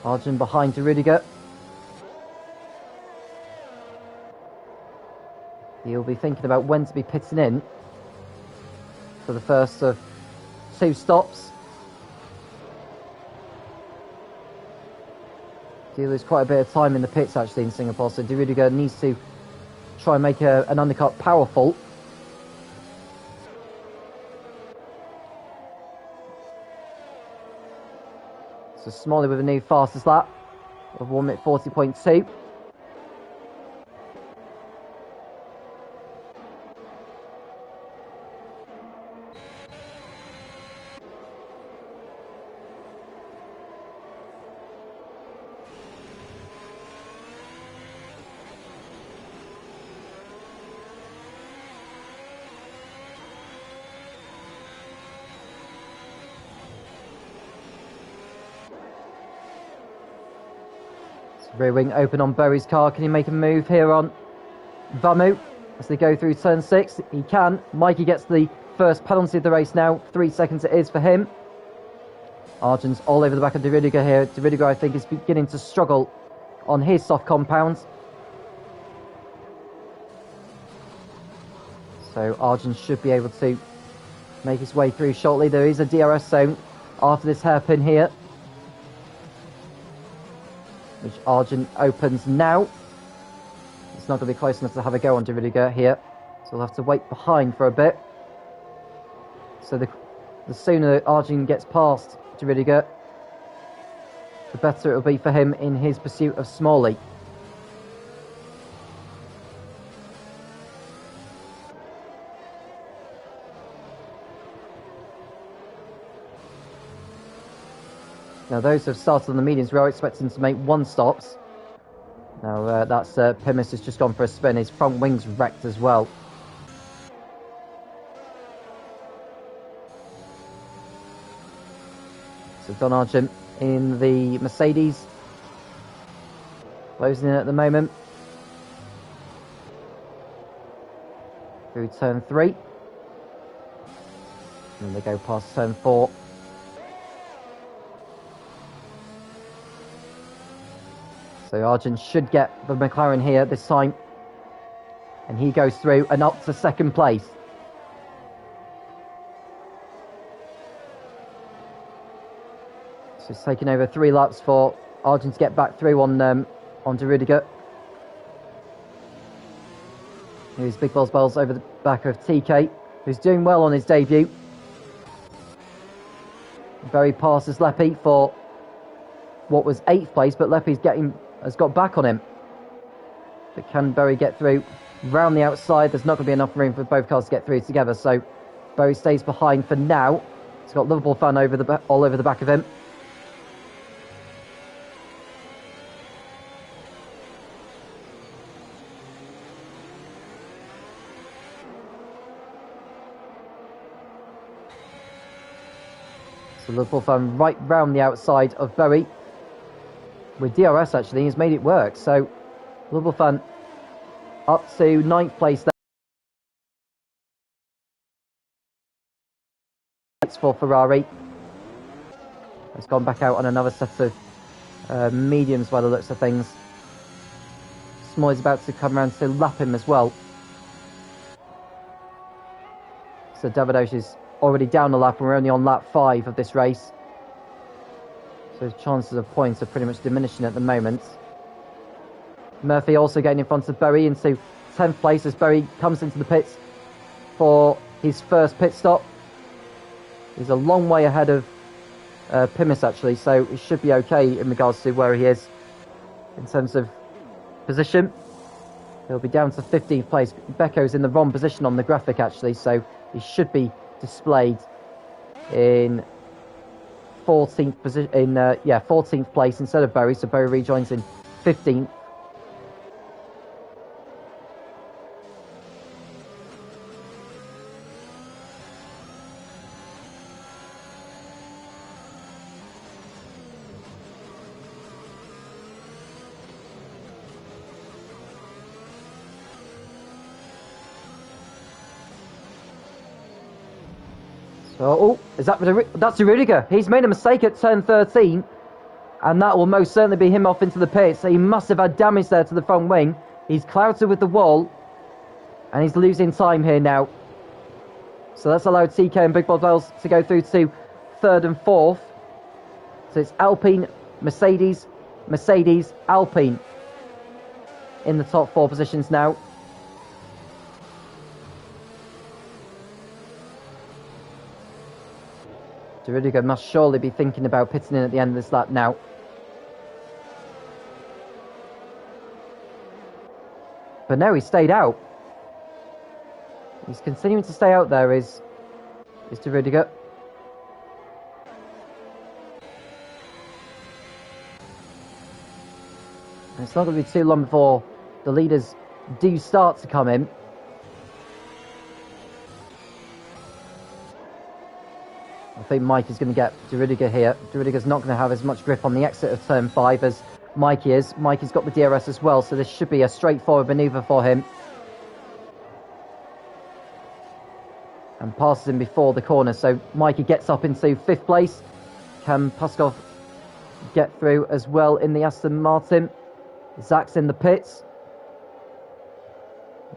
Arjun behind to Rudiger. He'll be thinking about when to be pitting in for the first of 2 stops. He'll lose quite a bit of time in the pits actually in Singapore, so De Rudiger needs to try and make an undercut powerful. So Smalley with a new fastest lap of 1 minute 40.2. Rear wing open on Berry's car. Can he make a move here on Vamu as they go through turn 6? He can. Mikey gets the first penalty of the race now. 3 seconds it is for him. Arjun's all over the back of De Rudiger here. De Rudiger, I think, is beginning to struggle on his soft compound. So Arjun should be able to make his way through shortly. There is a DRS zone after this hairpin here, which Arjun opens now. It's not going to be close enough to have a go on De Rudiger here, so we'll have to wait behind for a bit. So the sooner Arjun gets past De Rudiger, the better it will be for him in his pursuit of Smalley. Now those who have started on the mediums, we are expecting to make 1 stops. Now that's Pimis has just gone for a spin. His front wing's wrecked as well. So Don Argent in the Mercedes, closing in at the moment. Through turn 3. And they go past turn 4. So Arjun should get the McLaren here this time. And he goes through and up to 2nd place. So it's taken over 3 laps for Arjun to get back through on De Rudiger. Here's Big Balls Bells over the back of TK, who's doing well on his debut. Very passes Leppy for what was 8th place, but Leppy's has got back on him. But can Berry get through round the outside? There's not going to be enough room for both cars to get through together, so Berry stays behind for now. He's got Liverpool fan all over the back of him. So Liverpool fan right round the outside of Berry. With DRS actually, he's made it work. So Liverpool fan up to 9th place there. It's for Ferrari. It's gone back out on another set of mediums by the looks of things. Small is about to come around to lap him as well. So Davidoff is already down a lap and we're only on lap 5 of this race. So his chances of points are pretty much diminishing at the moment. Murphy also getting in front of Berry into 10th place as Berry comes into the pits for his first pit stop. He's a long way ahead of Pimis actually, so it should be okay in regards to where he is in terms of position. He'll be down to 15th place. Becco's in the wrong position on the graphic actually, so he should be displayed in 14th position 14th place instead of Berry, so Berry rejoins in 15th. So, is that that's Rudiger? He's made a mistake at turn 13, and that will most certainly be him off into the pits. So he must have had damage there to the front wing. He's clouted with the wall, and he's losing time here now. So that's allowed TK and Big Boss Bells to go through to 3rd and 4th. So it's Alpine, Mercedes, Mercedes, Alpine in the top 4 positions now. Rudiger must surely be thinking about pitting in at the end of this lap now. But no, he stayed out. He's continuing to stay out there, is Rudiger. And it's not going to be too long before the leaders do start to come in. I think Mike is going to get Rudiger here. Rudiger's not going to have as much grip on the exit of turn 5 as Mikey is. Mikey's got the DRS as well, so this should be a straightforward manoeuvre for him. And passes him before the corner, so Mikey gets up into 5th place. Can Puskov get through as well in the Aston Martin? Zach's in the pits.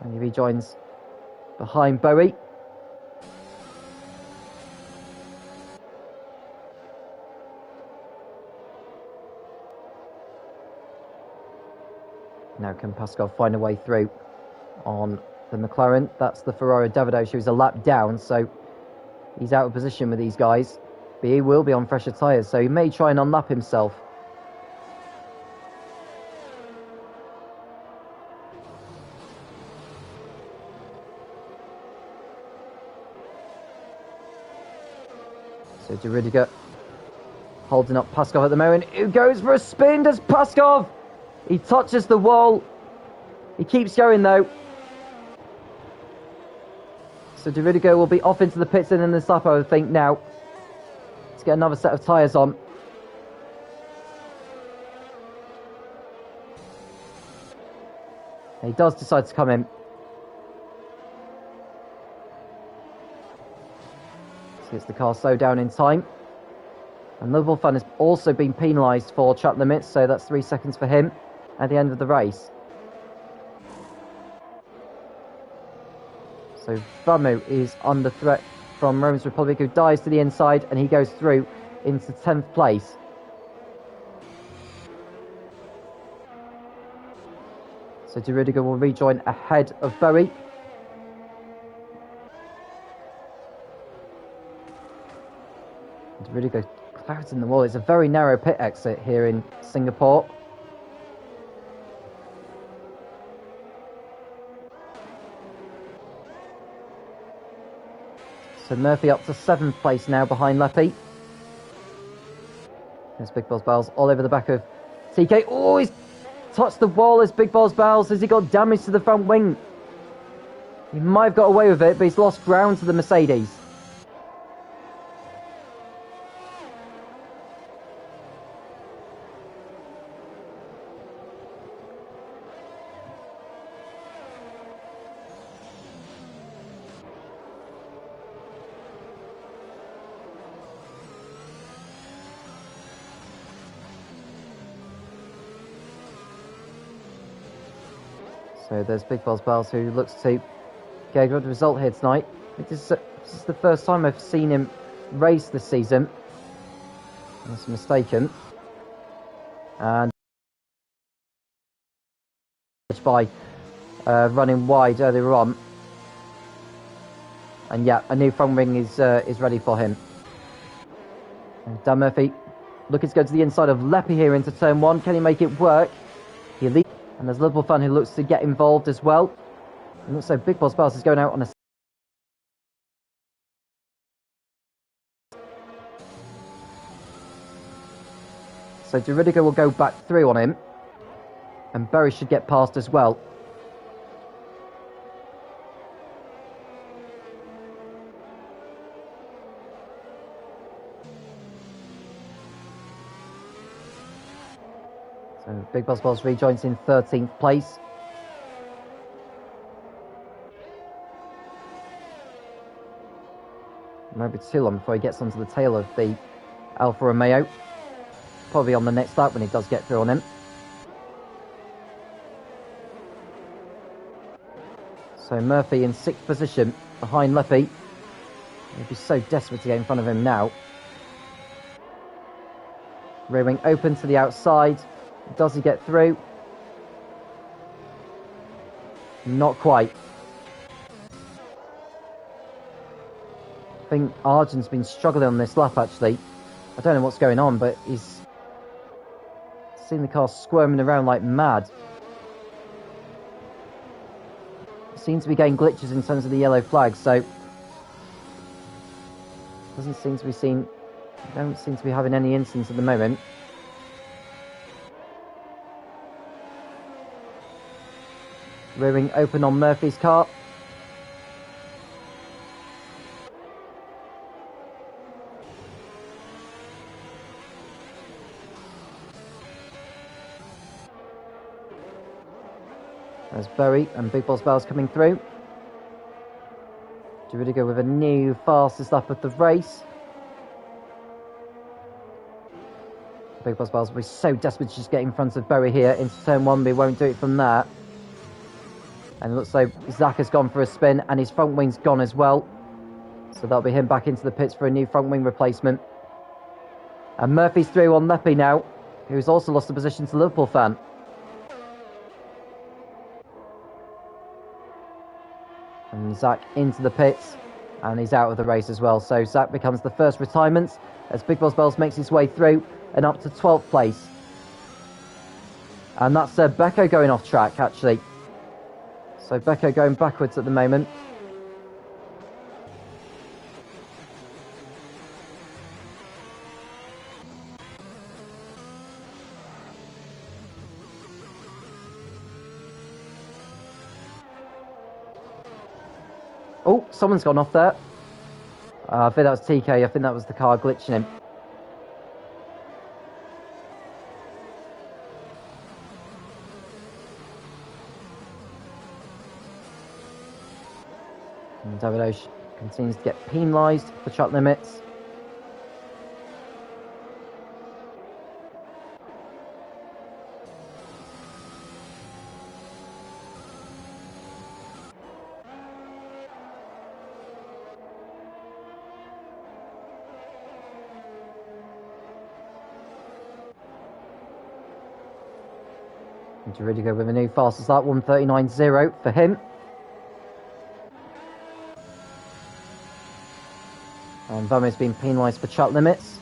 And he rejoins behind Bowie. Now can Puskov find a way through on the McLaren? That's the Ferrari Davidovic, who's a lap down, so he's out of position with these guys. But he will be on fresher tyres, so he may try and unlap himself. So De Rudiger holding up Puskov at the moment. Who goes for a spin? Does Puskov? He touches the wall. He keeps going though. So De Rudiger will be off into the pits and in this lap, I would think now. Let's get another set of tyres on. And he does decide to come in. So gets the car slowed down in time. And Liverpool Fan has also been penalised for track limits, so that's 3 seconds for him at the end of the race. So Vamu is under threat from Romans Republic, who dives to the inside, and he goes through into 10th place. So De Rudiger will rejoin ahead of Bowie. De Rudiger clouds in the wall. It's a very narrow pit exit here in Singapore. So Murphy up to 7th place now behind Leppy. There's Big Boss Bells all over the back of TK. Oh, he's touched the wall as Big Boss Bells. Has he got damage to the front wing? He might have got away with it, but he's lost ground to the Mercedes. So there's Big Boss Bells, who looks to get a good result here tonight. This is the first time I've seen him race this season, unless I'm mistaken. And by running wide earlier on. And yeah, a new front wing is ready for him. And Dan Murphy looking to go to the inside of Leppy here into turn 1. Can he make it work? He leads. And there's Liverpool fan who looks to get involved as well. And looks like Big Boss Bars is going out on a... So Duridiger will go back through on him. And Berry should get past as well. So Big Boss Balls rejoins in 13th place. Maybe too long before he gets onto the tail of the Alfa Romeo. Probably on the next lap when he does get through on him. So Murphy in 6th position behind Leppy. He'd be so desperate to get in front of him now. Rear wing open to the outside. Does he get through? Not quite. I think Arjun's been struggling on this lap actually. I don't know what's going on, but he's seen the car squirming around like mad. Seems to be getting glitches in terms of the yellow flag, so doesn't seem to be seen. Don't seem to be having any incidents at the moment. Rear wing open on Murphy's car. There's Berry and Big Boss Bells coming through. Duridiger with a new fastest lap of the race. Big Boss Bells will be so desperate to just get in front of Berry here into turn 1, but he won't do it from there. And it looks like Zach has gone for a spin and his front wing's gone as well. So that'll be him back into the pits for a new front wing replacement. And Murphy's through on Leppy now, who's also lost the position to Liverpool fan. And Zach into the pits, and he's out of the race as well. So Zach becomes the first retirement as Big Boss Bells makes his way through and up to 12th place. And that's Becco going off track actually. So Becco going backwards at the moment. Oh, someone's gone off there. I think that was TK. I think that was the car glitching him. And David Osh continues to get penalised for track limits. And Duridiger with a new fastest lap, 1:39.0 for him. And Vamo's been penalised for track limits.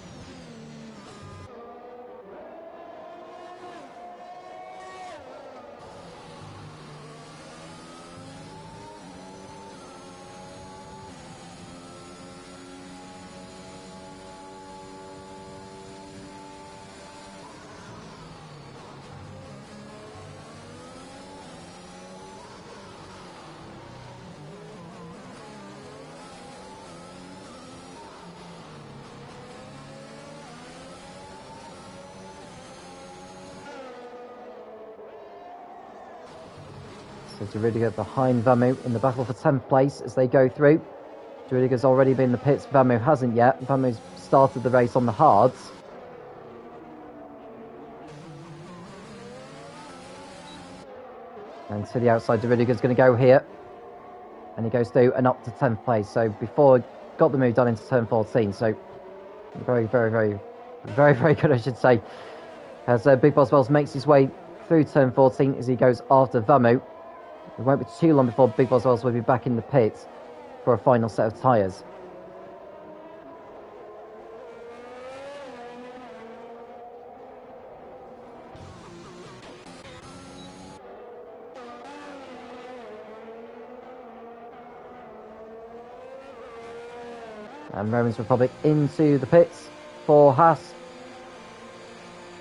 So Duridiger behind Vamu in the battle for 10th place as they go through. Duridiger's already been in the pits, Vamu hasn't yet. Vamu's started the race on the hards. And to the outside, Duridiger's going to go here. And he goes through and up to 10th place. So before, got the move done into turn 14. So very, very, very, very, very good, I should say. As Big Boss Wells makes his way through turn 14 as he goes after Vamu. It won't be too long before Big Boss Wells will be back in the pit for a final set of tyres. And Romans Republic into the pits for Haas.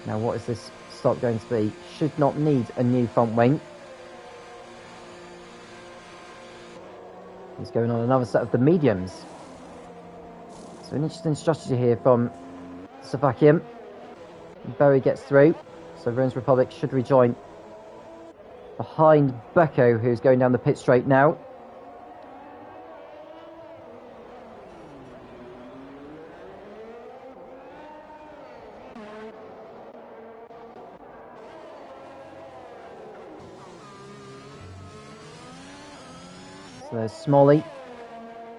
Now what is this stop going to be? Should not need a new front wing. He's going on another set of the mediums. So an interesting strategy here from Slovakian. Berry gets through, so Romans Republic should rejoin behind Beko, who's going down the pit straight now. So there's Smalley,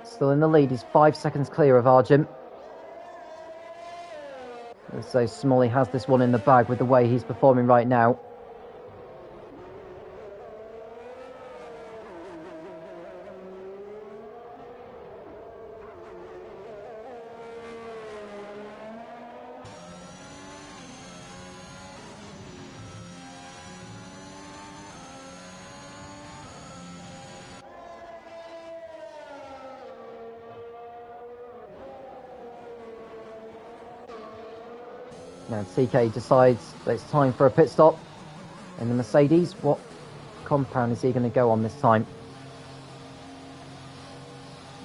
still in the lead. He's 5 seconds clear of Argent. So Smalley has this one in the bag with the way he's performing right now. Now TK decides that it's time for a pit stop in the Mercedes. What compound is he going to go on this time?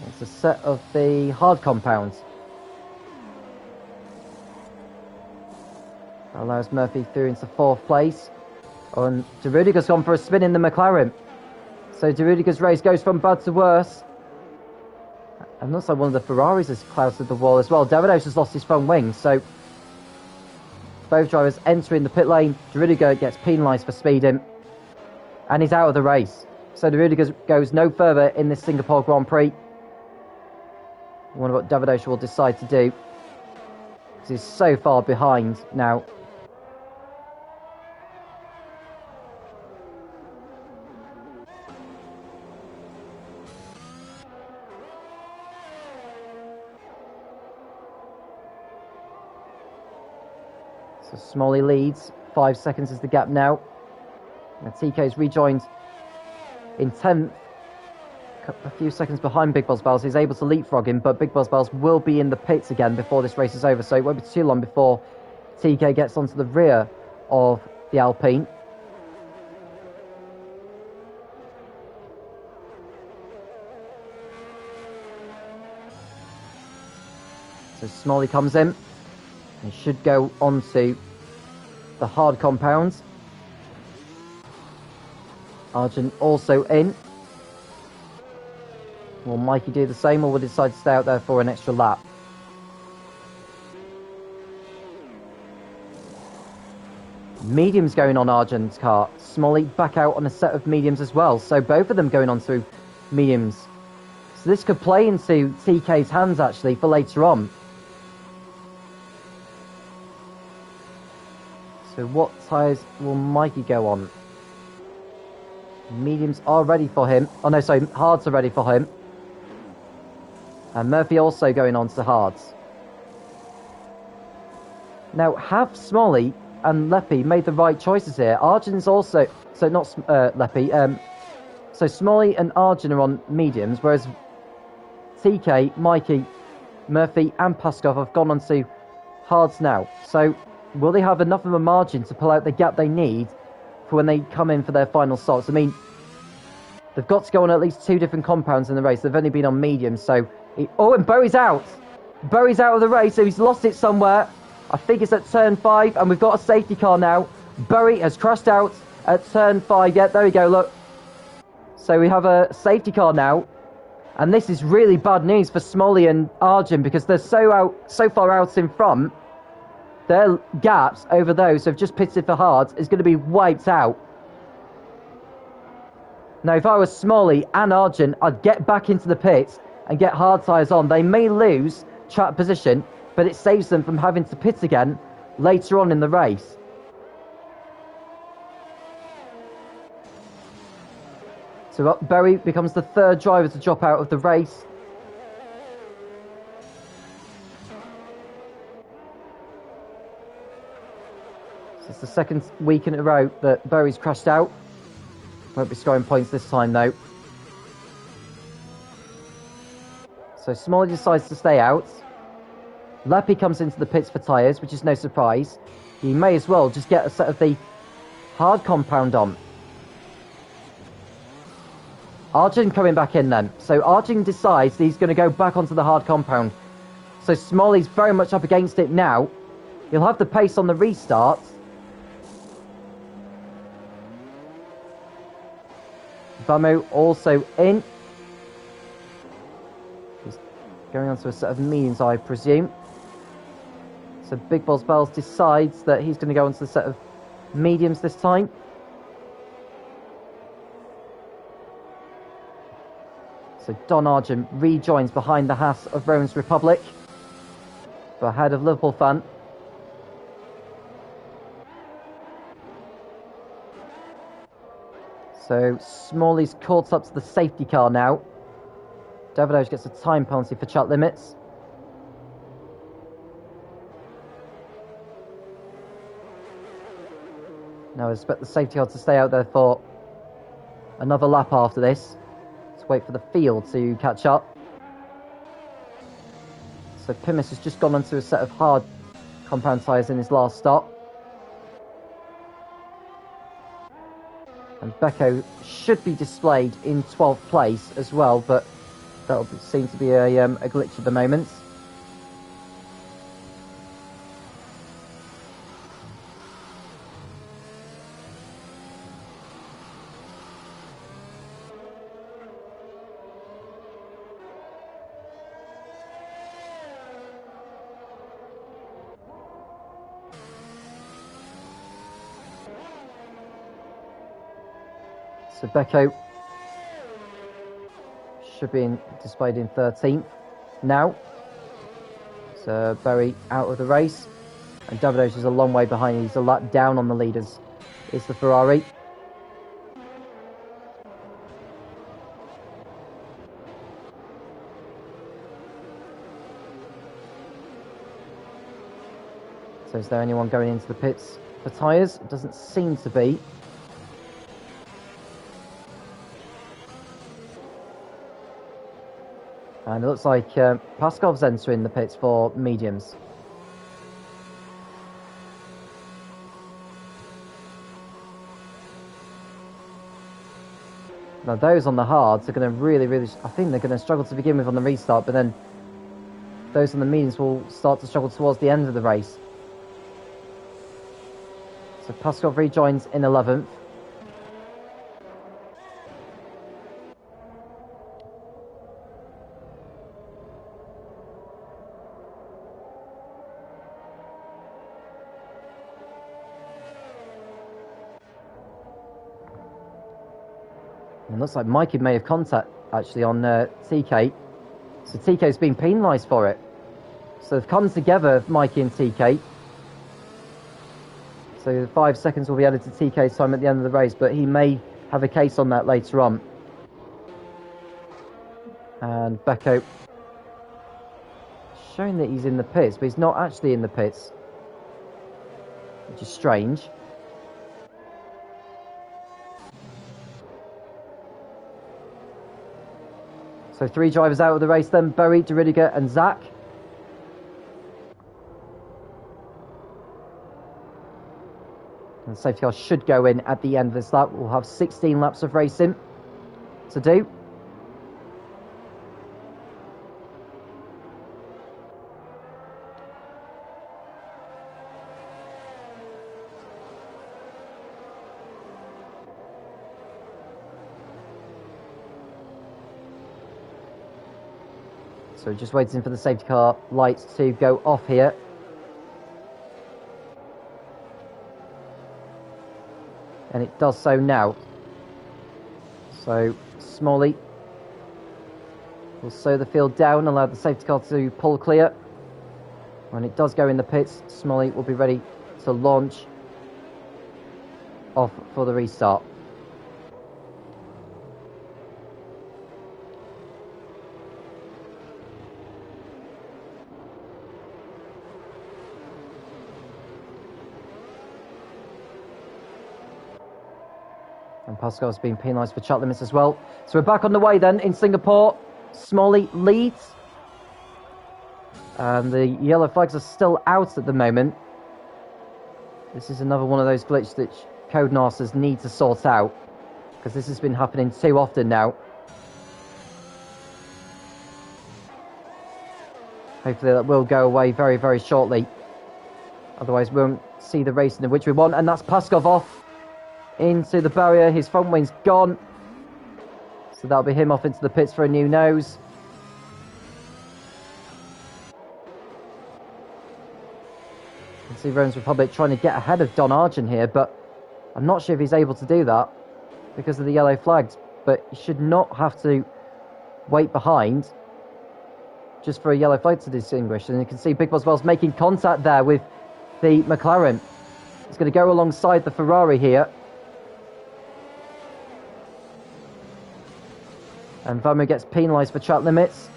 It's a set of the hard compounds. That allows Murphy through into 4th place. And De Rudiger's gone for a spin in the McLaren. So De Rudiger's race goes from bad to worse. And looks like one of the Ferraris has clouted the wall as well. Davidos has lost his front wing, so both drivers entering the pit lane. De Rudiger gets penalised for speeding, and he's out of the race. So De Rudiger goes no further in this Singapore Grand Prix. I wonder what Davidos will decide to do, because he's so far behind now. So Smalley leads, 5 seconds is the gap now. And TK's rejoined in 10th, a few seconds behind Big Boss Bells. He's able to leapfrog him, but Big Boss Bells will be in the pits again before this race is over, so it won't be too long before TK gets onto the rear of the Alpine. So Smalley comes in. He should go onto the hard compounds. Argent also in. Will Mikey do the same, or will he decide to stay out there for an extra lap? Mediums going on Argent's car. Smalley back out on a set of mediums as well. So both of them going on through mediums. So this could play into TK's hands actually for later on. So what tyres will Mikey go on? Mediums are ready for him. Oh no, sorry, hards are ready for him. And Murphy also going on to hards. Now, have Smalley and Leppy made the right choices here? Argent's also... So not Leppy. So Smalley and Argent are on mediums, whereas TK, Mikey, Murphy and Paskov have gone on to hards now. So will they have enough of a margin to pull out the gap they need for when they come in for their final stops? I mean, they've got to go on at least 2 different compounds in the race. They've only been on mediums, so... Oh, and Bowie's out! Bowie's out of the race, so he's lost it somewhere. I think it's at turn 5, and we've got a safety car now. Bowie has crashed out at turn 5. Yeah, there we go, look. So we have a safety car now. And this is really bad news for Smalley and Argent, because they're so far out in front. Their gaps over those who have just pitted for hards is going to be wiped out. Now, if I was Smalley and Argent, I'd get back into the pits and get hard tyres on. They may lose track position, but it saves them from having to pit again later on in the race. So Berry becomes the third driver to drop out of the race. So it's the second week in a row that Berry's crashed out. Won't be scoring points this time though. So Smalley decides to stay out. Lappy comes into the pits for tyres, which is no surprise. He may as well just get a set of the hard compound on. Arjun coming back in then. So Arjun decides he's going to go back onto the hard compound. So Smalley's very much up against it now. He'll have the pace on the restart. Bamu also in. He's going on to a set of mediums, I presume. So Big Balls Bells decides that he's going to go onto the set of mediums this time. So Don Argent rejoins behind the Haas of Rowan's Republic, but ahead of Liverpool fan. So Smalley's caught up to the safety car now. Davidovic gets a time penalty for chat limits. Now I expect the safety car to stay out there for another lap after this. Let's wait for the field to catch up. So Pimis has just gone onto a set of hard compound tyres in his last stop. And Becco should be displayed in 12th place as well, but that'll seem to be a glitch at the moment. So Becco should be displayed in 13th now. So Berry out of the race. And Davidovic is a long way behind. He's a lap down on the leaders. It's the Ferrari. So is there anyone going into the pits for tyres? It doesn't seem to be. And it looks like Paskov's entering the pits for mediums. Now those on the hards are going to really, I think they're going to struggle to begin with on the restart, but then those on the mediums will start to struggle towards the end of the race. So Paskov rejoins in 11th. It looks like Mikey may have contact actually on TK. So TK's been penalised for it. So they've come together, Mikey and TK. So 5 seconds will be added to TK's time at the end of the race, but he may have a case on that later on. And Becco showing that he's in the pits, but he's not actually in the pits, which is strange. So 3 drivers out of the race then, Berry, De Riddiger and Zach. And the safety car should go in at the end of this lap. We'll have 16 laps of racing to do. So just waiting for the safety car lights to go off here. And it does so now. So Smalley will slow the field down, allow the safety car to pull clear. When it does go in the pits, Smalley will be ready to launch off for the restart. And Pascal's been penalised for track limits as well. So we're back on the way then in Singapore. Smalley leads. And the yellow flags are still out at the moment. This is another one of those glitches that Codemasters need to sort out, because this has been happening too often now. Hopefully that will go away very, very shortly. Otherwise we won't see the racing in which we want. And that's Paskov off into the barrier. His front wing's gone. So that'll be him off into the pits for a new nose. You can see Rome's Republic trying to get ahead of Don Argent here, but I'm not sure if he's able to do that because of the yellow flags. But he should not have to wait behind just for a yellow flag to distinguish. And you can see Big Boss Wells making contact there with the McLaren. He's going to go alongside the Ferrari here. And Vamu gets penalised for track limits.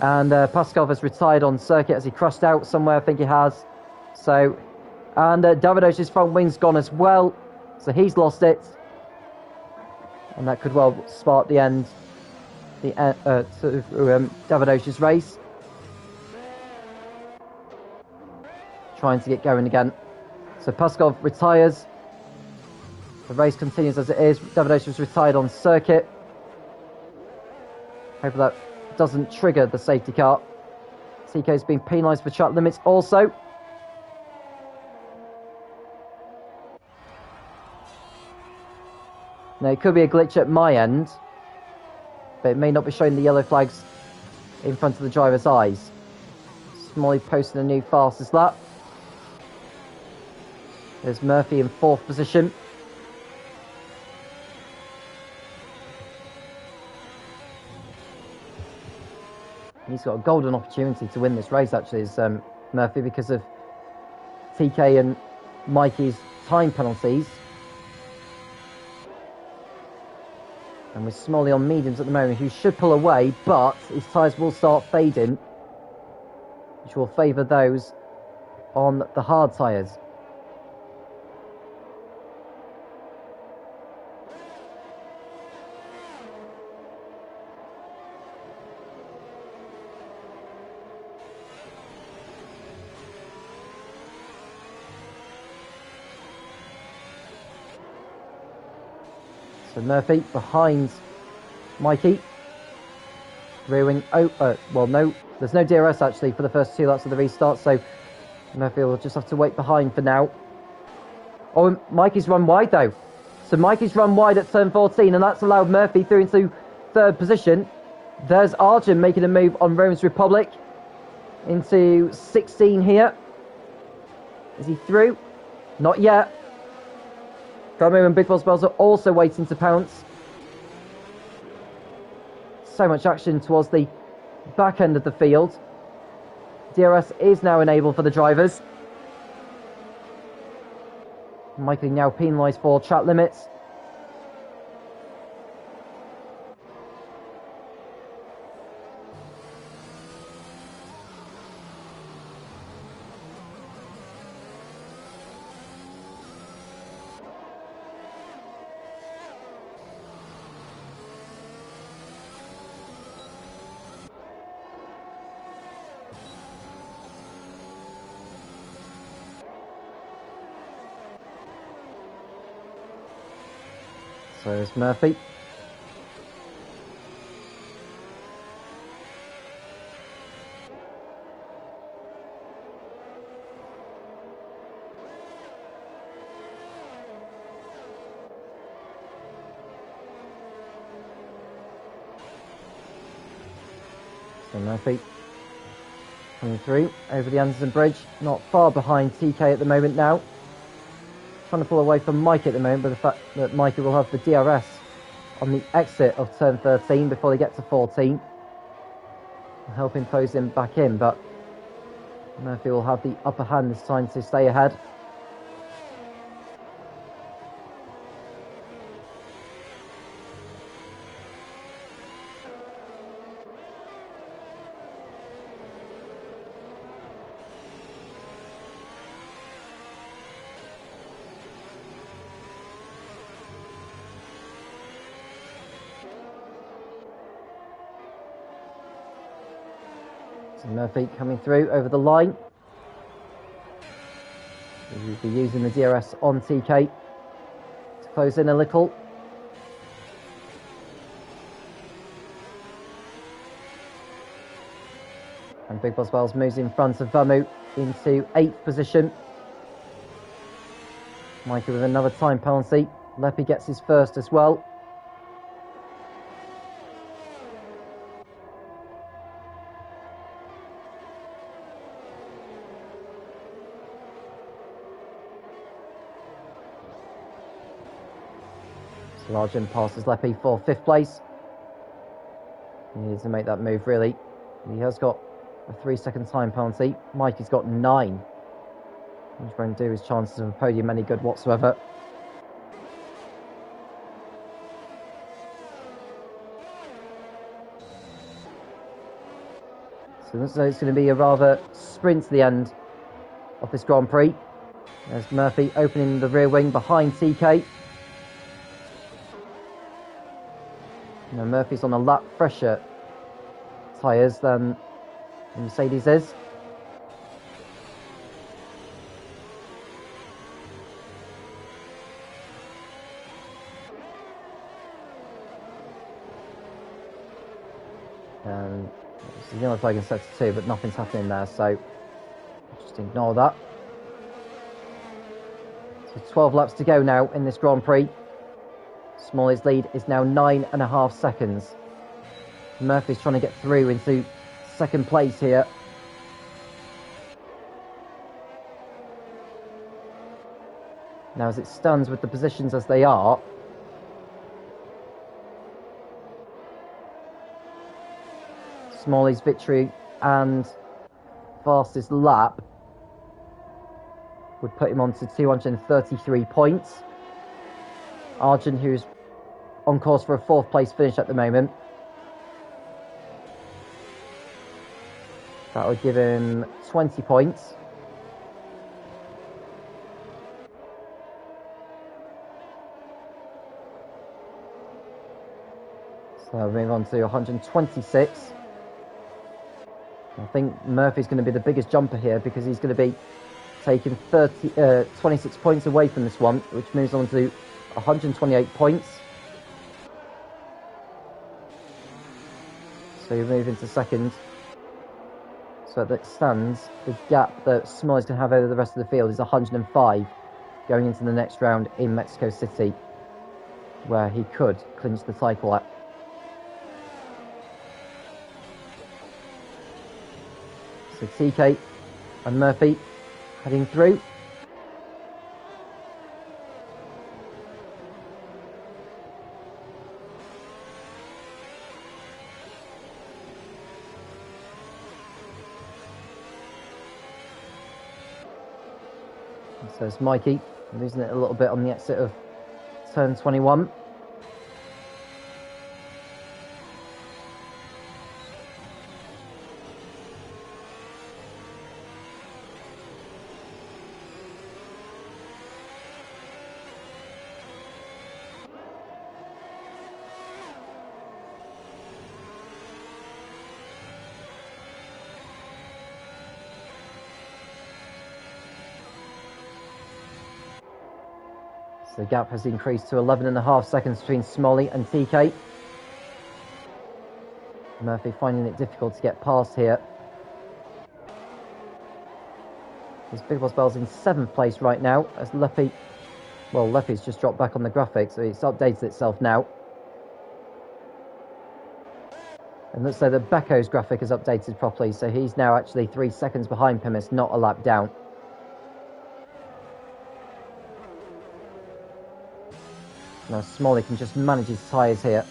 And Paskov has retired on circuit as he crashed out somewhere, I think he has. So, and Davidovich's front wing's gone as well. So he's lost it. And that could well spark the end to Davidovich's race. Trying to get going again. So Paskov retires. The race continues as it is. Davidovich was retired on circuit. Hope that doesn't trigger the safety car. TK's been penalised for track limits also. Now it could be a glitch at my end, but it may not be showing the yellow flags in front of the driver's eyes. Smalley posting a new fastest lap. There's Murphy in 4th position. He's got a golden opportunity to win this race, actually, is Murphy, because of TK and Mikey's time penalties. And with Smalley on mediums at the moment, who should pull away, but his tyres will start fading, which will favour those on the hard tyres. So Murphy behind Mikey. Rear wing, well no, there's no DRS actually for the first 2 laps of the restart, so Murphy will just have to wait behind for now. Oh, Mikey's run wide though. So Mikey's run wide at turn 14, and that's allowed Murphy through into 3rd position. There's Arjun making a move on Rome's Republic into 16 here. Is he through? Not yet. Vamu and Big Boss Bells are also waiting to pounce. So much action towards the back end of the field. DRS is now enabled for the drivers. Mikey now penalised for track limits. So there's Murphy. So Murphy coming through over the Anderson Bridge, not far behind TK at the moment now. Trying to pull away from Mike at the moment, but the fact that Mikey will have the DRS on the exit of turn 13 before they get to 14 will help him close him back in, but Murphy will have the upper hand this time to stay ahead. So Murphy coming through over the line. He'll be using the DRS on TK to close in a little. And Big Boss Wells moves in front of Vamu into 8th position. Mikey with another time penalty. Lepi gets his first as well. So Arjun passes Lepi for 5th place. He needs to make that move, really. He has got a 3-second time penalty. Mikey's got 9. Which won't do his chances of a podium any good whatsoever. So it looks like it's going to be a rather sprint to the end of this Grand Prix. There's Murphy opening the rear wing behind TK. Now Murphy's on a lap fresher tyres than Mercedes is. And this is the only flag in sector 2, but nothing's happening there, so just ignore that. So 12 laps to go now in this Grand Prix. Smalley's lead is now 9.5 seconds. Murphy's trying to get through into 2nd place here. Now, as it stands with the positions as they are, Smalley's victory and fastest lap would put him on to 233 points. Arjun, who's on course for a 4th place finish at the moment, that would give him 20 points. So we'll move on to 126. I think Murphy's going to be the biggest jumper here because he's going to be taking 26 points away from this one, which moves on to 128 points. So you move into 2nd. So that stands, the gap that Smalley's going to have over the rest of the field is 105 going into the next round in Mexico City, where he could clinch the title at. So TK and Murphy heading through. So it's Mikey losing it a little bit on the exit of turn 21. So the gap has increased to 11.5 seconds between Smalley and TK. Murphy finding it difficult to get past here. His Big Boss Bell's in 7th place right now as Leppy's just dropped back on the graphics, so it's updated itself now. And looks like the Becco's graphic is updated properly, so he's now actually 3 seconds behind Pimis, not a lap down. Now Smalley can just manage his tyres here.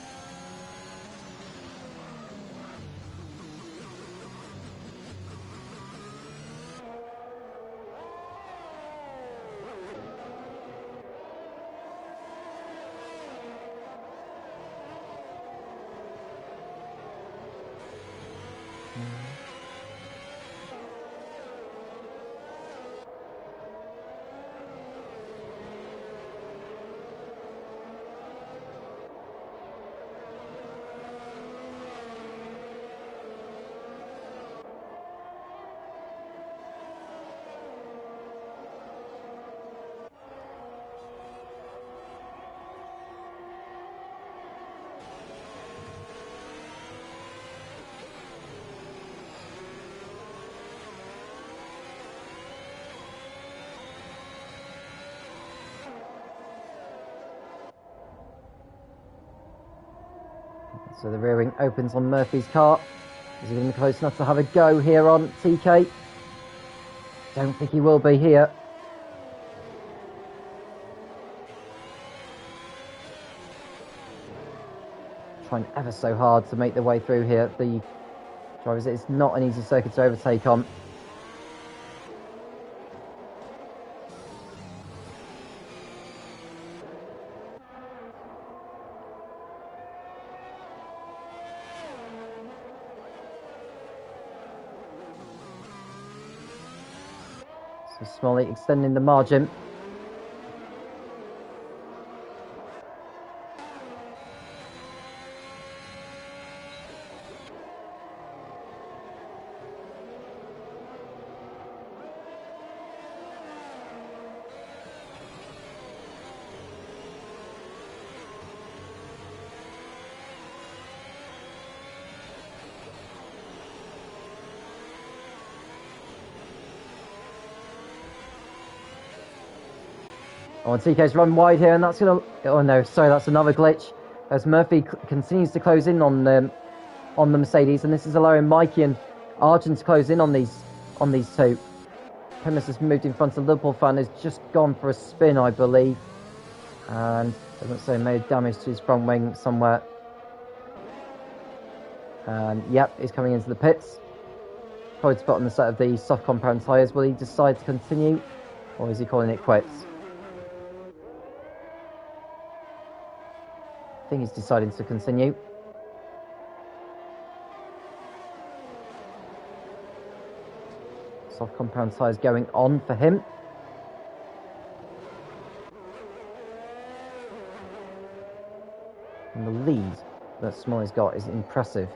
So the rear wing opens on Murphy's car. Is he going to be close enough to have a go here on TK? Don't think he will be here. Trying ever so hard to make their way through here. The drivers, it's not an easy circuit to overtake on. So Smalley extending the margin. Oh, and TK's run wide here, and that's going to... Oh, no, sorry, that's another glitch. As Murphy continues to close in on the Mercedes, and this is allowing Mikey and Argent to close in on these two. Primus has moved in front of Liverpool fan, has just gone for a spin, I believe. And, doesn't say, made damage to his front wing somewhere. And, yep, he's coming into the pits. Probably to put on the set of the soft compound tyres. Will he decide to continue, or is he calling it quits? I think he's deciding to continue. Soft compound tyres going on for him. And the lead that Smalley's got is impressive.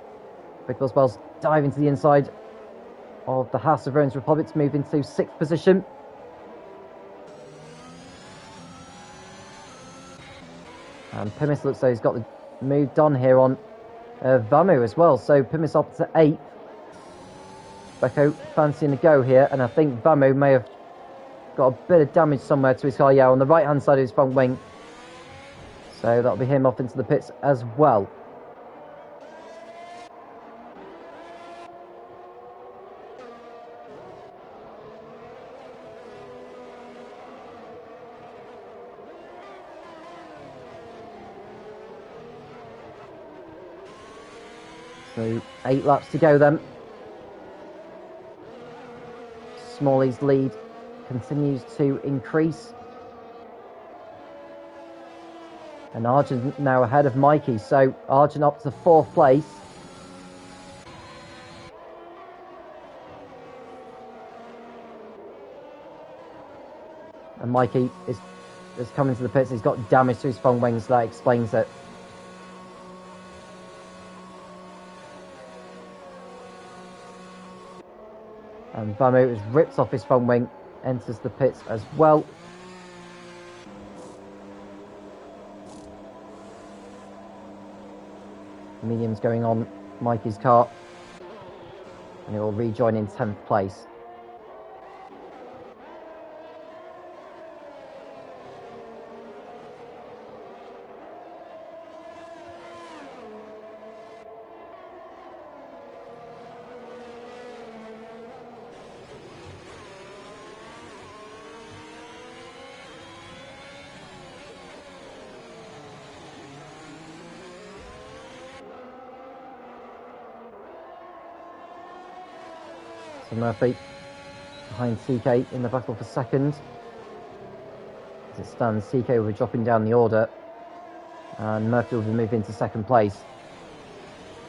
Big Bell's diving to the inside of the House of Rowan's Republic to move into 6th position. And Pimis looks like he's got the move done here on Vamu as well. So Pimis up to 8th. Becco fancying a go here, and I think Vamu may have got a bit of damage somewhere to his car, yeah, on the right hand side of his front wing. So that'll be him off into the pits as well. So 8 laps to go then. Smalley's lead continues to increase. And Argent now ahead of Mikey. So Argent up to 4th place. And Mikey is coming to the pits. He's got damage to his front wings. So that explains it. And Vamu is ripped off his front wing, enters the pits as well. Medium's going on Mikey's car, and he will rejoin in 10th place. So Murphy behind CK in the battle for 2nd. As it stands, CK will be dropping down the order, and Murphy will be moving into 2nd place.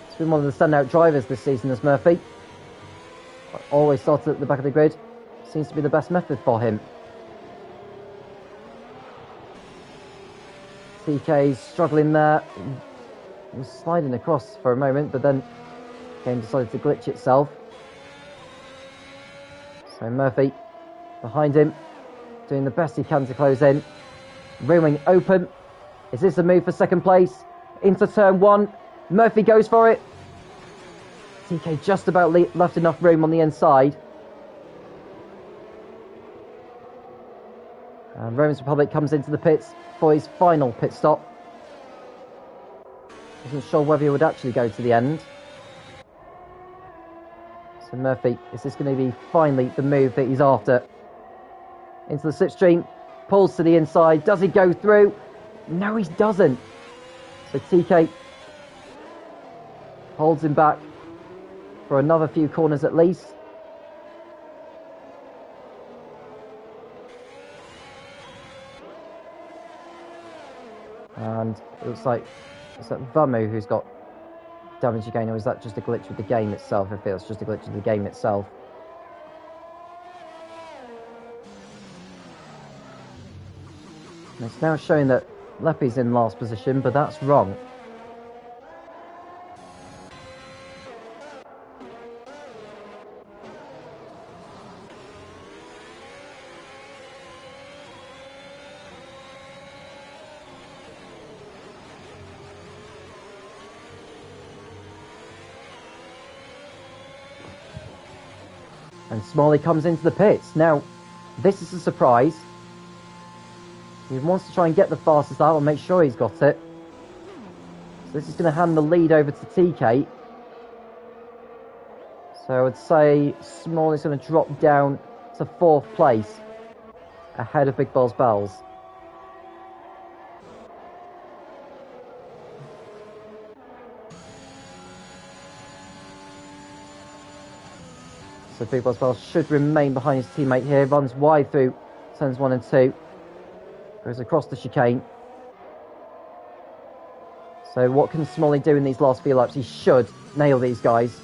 He's been one of the standout drivers this season as Murphy. Always started at the back of the grid. Seems to be the best method for him. CK's struggling there. He was sliding across for a moment, but then the game decided to glitch itself. So Murphy behind him, doing the best he can to close in. Rear wing open. Is this a move for 2nd place? Into turn 1. Murphy goes for it. TK just about left enough room on the inside. And Rowan's Republic comes into the pits for his final pit stop. Wasn't sure whether he would actually go to the end. So Murphy, is this going to be finally the move that he's after? Into the slipstream, pulls to the inside. Does he go through? No, he doesn't. So TK holds him back for another few corners at least. And it looks like it's that Vamu who's got damage again, or is that just a glitch with the game itself? I feel it's just a glitch with the game itself. And it's now showing that Leppy's in last position, but that's wrong. And Smalley comes into the pits. Now, this is a surprise. He wants to try and get the fastest out and make sure he's got it. So this is going to hand the lead over to TK. So I would say Smalley's going to drop down to 4th place ahead of Big Balls Bells. So Big Balls Bells should remain behind his teammate here. Runs wide through turns 1 and 2. Goes across the chicane. So what can Smalley do in these last few laps? He should nail these guys.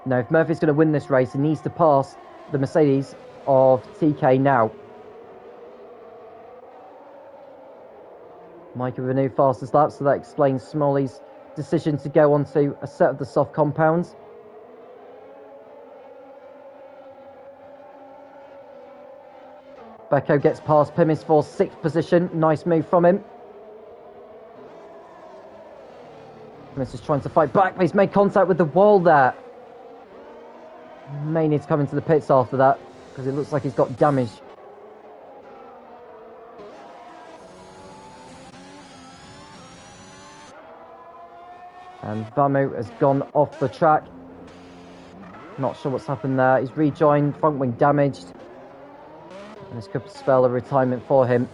Now, if Murphy's going to win this race, he needs to pass the Mercedes of TK now. Micah with a new fastest lap, so that explains Smalley's decision to go onto a set of the soft compounds. Becco gets past Pimis for 6th position. Nice move from him. Pimis is trying to fight back, but he's made contact with the wall there. May need to come into the pits after that, because it looks like he's got damage. And Vamu has gone off the track. Not sure what's happened there. He's rejoined, front wing damaged. And this could spell a retirement for him.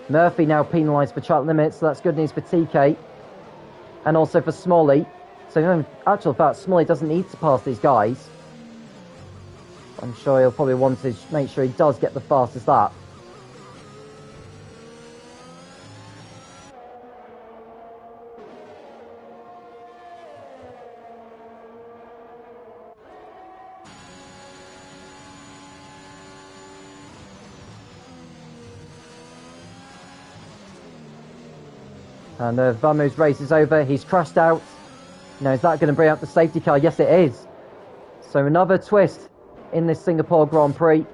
Murphy now penalised for track limits, so that's good news for TK. And also for Smalley. So in actual fact, Smalley doesn't need to pass these guys. I'm sure he'll probably want to make sure he does get the fastest lap. And Vamu's race is over. He's crashed out. Now, is that going to bring out the safety car? Yes, it is. So another twist in this Singapore Grand Prix.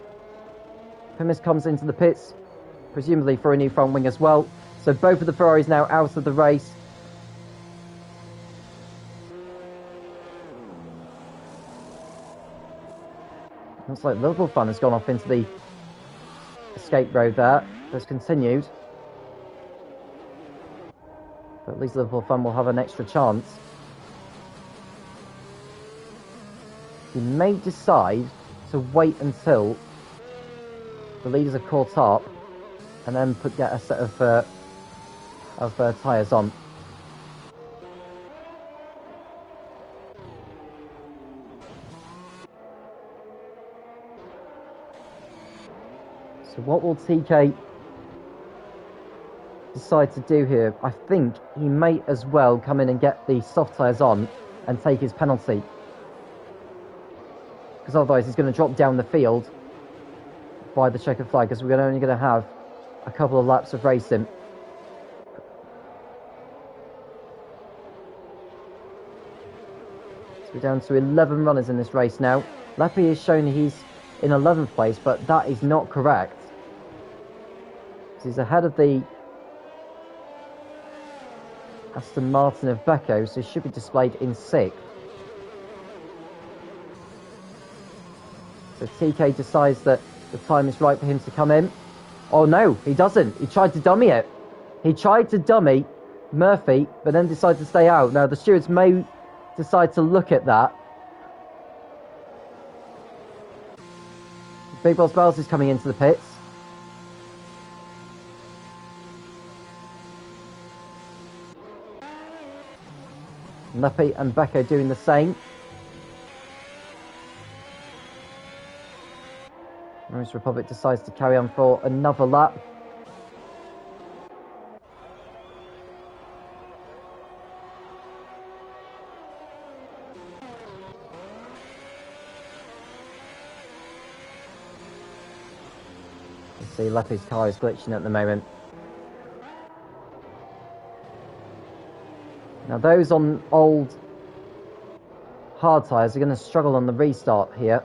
Pimis comes into the pits, presumably for a new front wing as well. So both of the Ferraris now out of the race. Looks like Liverpool Fun has gone off into the escape road there. That's continued. But at least Liverpool Fun will have an extra chance. He may decide to wait until the leaders are caught up and then get a set of tyres on. So what will TK decide to do here? I think he may as well come in and get the soft tyres on and take his penalty, because otherwise he's going to drop down the field by the checkered flag, because we're only going to have a couple of laps of racing. So we're down to 11 runners in this race now. Leppy is showing he's in 11th place, but that is not correct. He's ahead of the Aston Martin of Becco, so he should be displayed in 6th. So TK decides that the time is right for him to come in. Oh no, he doesn't. He tried to dummy it. He tried to dummy Murphy, but then decided to stay out. Now, the stewards may decide to look at that. Big Boss Bells is coming into the pits. Luppy and Becco doing the same. Race Republic decides to carry on for another lap. You see Luppy's car is glitching at the moment. Now those on old hard tyres are going to struggle on the restart here.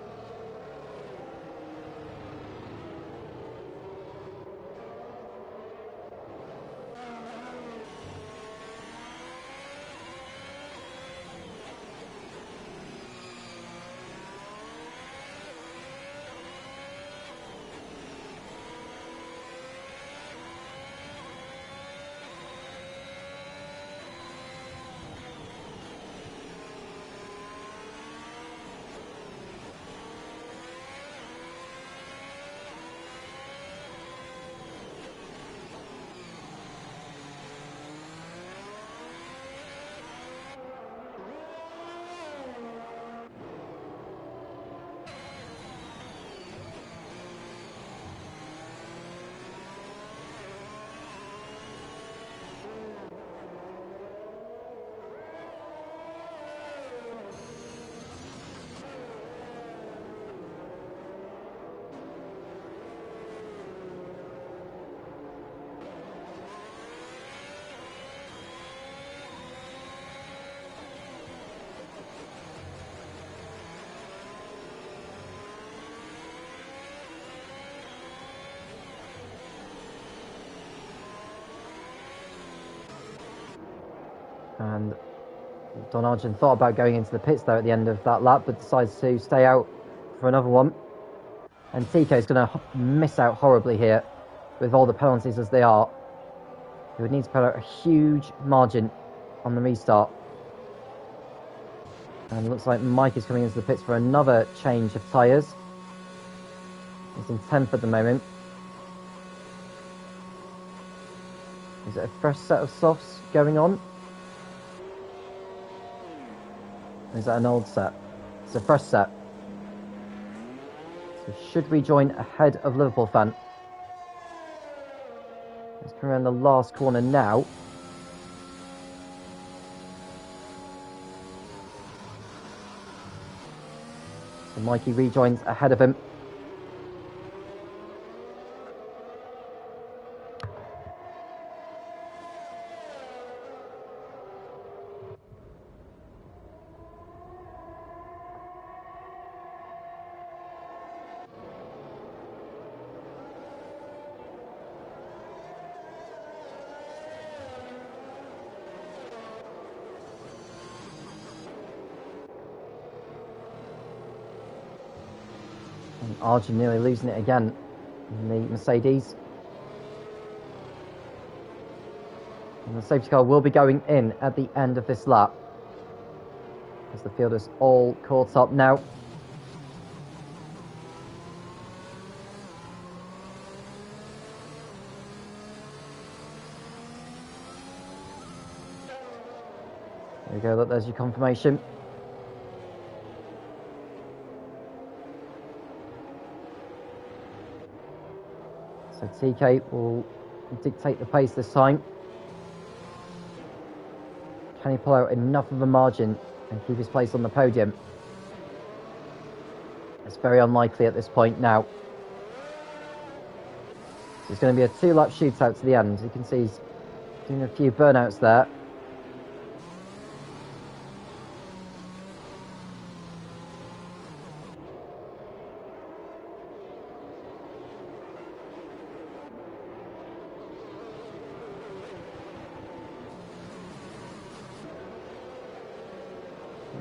And Don Argent thought about going into the pits there at the end of that lap, but decides to stay out for another one. And TK is going to miss out horribly here with all the penalties as they are. He would need to put out a huge margin on the restart. And it looks like Mike is coming into the pits for another change of tyres. He's in 10th at the moment. Is it a fresh set of softs going on? Or is that an old set? It's a fresh set. So should rejoin ahead of Liverpool fan. Let's come around the last corner now. So Mikey rejoins ahead of him. And Arjun nearly losing it again in the Mercedes. And the safety car will be going in at the end of this lap, as the field is all caught up now. There we go, look, there's your confirmation. So TK will dictate the pace this time. Can he pull out enough of a margin and keep his place on the podium? It's very unlikely at this point now. So it's going to be a 2-lap shootout to the end. You can see he's doing a few burnouts there.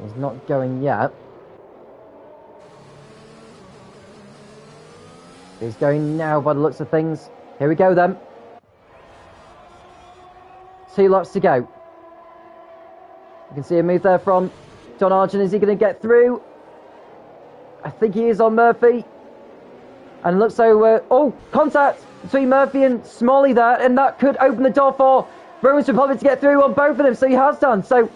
He's not going yet. He's going now by the looks of things. Here we go then. 2 laps to go. You can see a move there from Don Argent. Is he going to get through? I think he is on Murphy. And looks so... contact between Murphy and Smalley there. And that could open the door for Romans Republic to get through on both of them. So he has done. So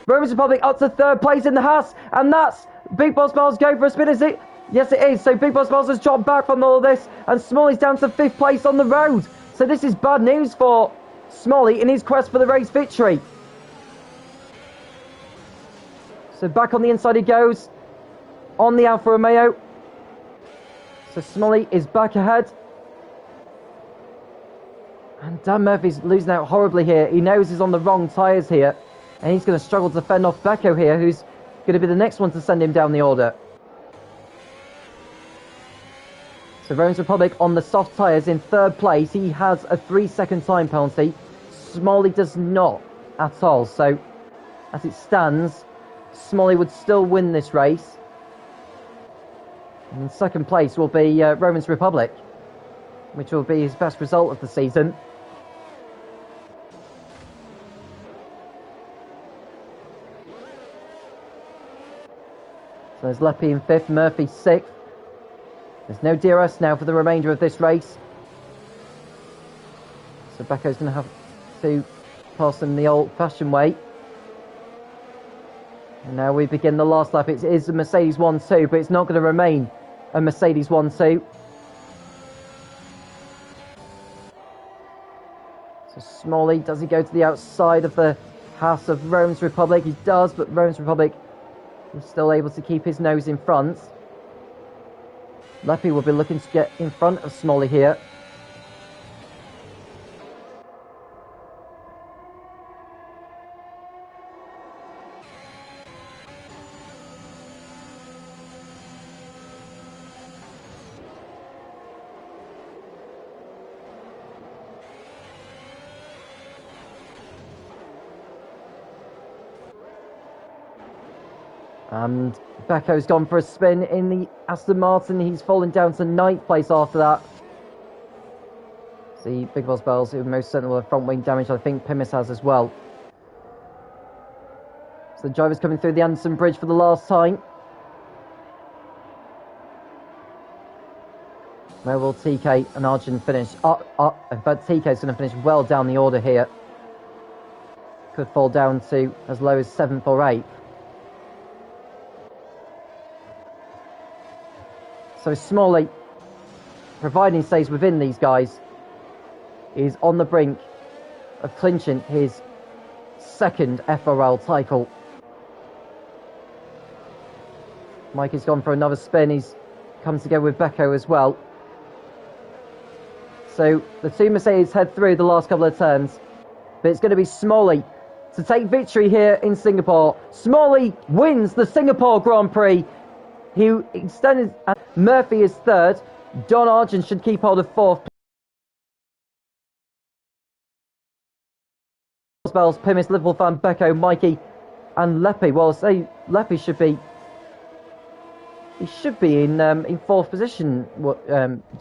Romans Republic up to 3rd place in the Haas. And that's Big Boss Miles going for a spin, is it? Yes, it is. So Big Boss Miles has dropped back from all of this. And Smalley's down to 5th place on the road. So this is bad news for Smalley in his quest for the race victory. So back on the inside he goes. On the Alfa Romeo. So Smalley is back ahead. And Dan Murphy's losing out horribly here. He knows he's on the wrong tyres here. And he's going to struggle to fend off Becco here, who's going to be the next one to send him down the order. So Romans Republic on the soft tyres in 3rd place. He has a 3-second time penalty. Smalley does not at all. So as it stands, Smalley would still win this race. And in 2nd place will be Romans Republic, which will be his best result of the season. So there's Leppy in 5th, Murphy 6th. There's no DRS now for the remainder of this race. So Becco's going to have to pass him the old-fashioned way. And now we begin the last lap. It is a Mercedes 1-2, but it's not going to remain a Mercedes 1-2. So Smalley, does he go to the outside of the Haas of Romans Republic? He does, but Romans Republic is still able to keep his nose in front. Leppy will be looking to get in front of Smalley here. And Becco's gone for a spin in the Aston Martin. He's fallen down to 9th place after that. See, Big Boss Bells, who most certainly will have front wing damage. I think Pimis has as well. So the driver's coming through the Anderson Bridge for the last time. Where will TK and Arjun finish? In fact, TK's going to finish well down the order here. Could fall down to as low as 7th or 8th. So Smalley, providing he stays within these guys, is on the brink of clinching his 2nd FRL title. Mike has gone for another spin. He's come together with Becco as well. So the two Mercedes head through the last couple of turns. But it's going to be Smalley to take victory here in Singapore. Smalley wins the Singapore Grand Prix. He extended. Murphy is 3rd. Don Argent should keep hold of 4th. Bells, Pimis, Liverpool fan, Becco, Mikey, and Leppy. Well, say Leppy should be. He should be in 4th position.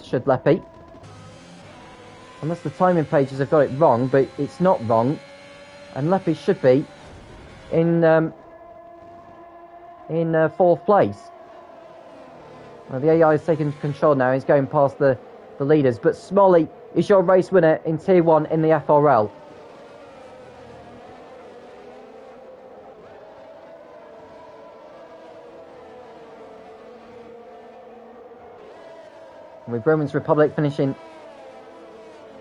Should Leppy, unless the timing pages have got it wrong, but it's not wrong, and Leppy should be in 4th place. Well, the AI has taken control now. He's going past the leaders. But Smalley is your race winner in Tier 1 in the FRL. With Romans Republic finishing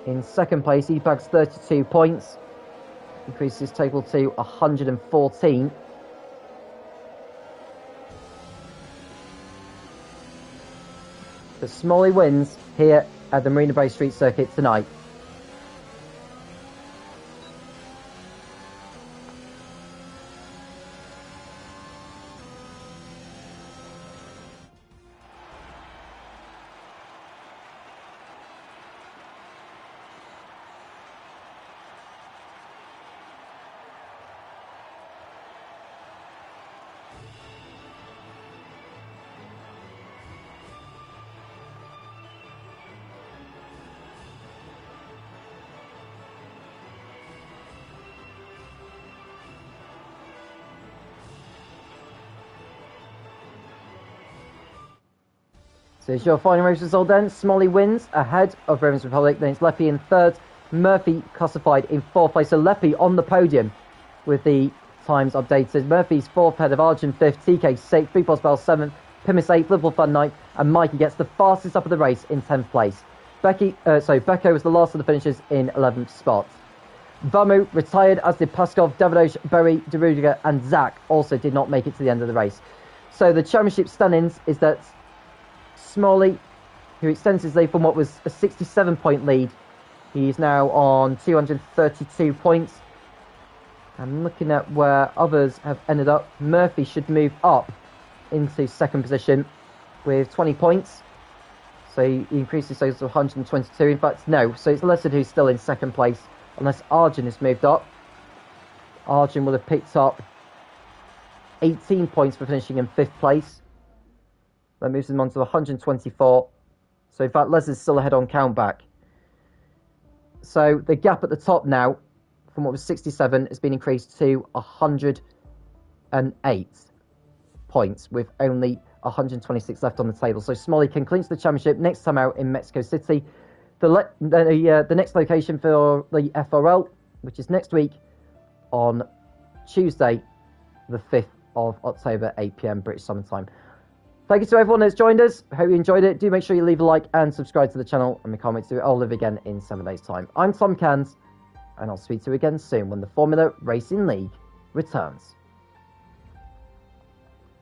in 2nd place, he bags 32 points. Increases his total to 114. But Smalley wins here at the Marina Bay Street Circuit tonight. So here's your final race result then. Smalley wins ahead of Romans Republic. Then it's Leppy in third. Murphy classified in fourth place. So Leppy on the podium with the times updated. Murphy's fourth, ahead of Arjun fifth, TK sixth, Big Boss Bell seventh, Pimis eighth, Liverpool Fun ninth, and Mikey gets the fastest up of the race in 10th place. Becco was the last of the finishers in 11th spot. Vamu retired, as did Paskov, Davidosh, Berry, DeRudiger, and Zach also did not make it to the end of the race. So the championship stand-ins is that Smalley, who extends his lead from what was a 67-point lead, he's now on 232 points. And looking at where others have ended up, Murphy should move up into second position with 20 points. So he increases those to 122. In fact, no. So it's Lesson who's still in second place, unless Arjun has moved up. Arjun will have picked up 18 points for finishing in fifth place. That moves him on to 124. So in fact, Les is still ahead on countback. So the gap at the top now, from what was 67, has been increased to 108 points, with only 126 left on the table. So Smalley can clinch the championship next time out in Mexico City. The next location for the FRL, which is next week on Tuesday, the 5th of October, 8 PM British Summer Time. Thank you to everyone that's joined us. Hope you enjoyed it. Do make sure you leave a like and subscribe to the channel, and we can't wait to do it all live again in 7 days' time. I'm Tom Cairns, and I'll speak to you again soon when the Formula Racing League returns.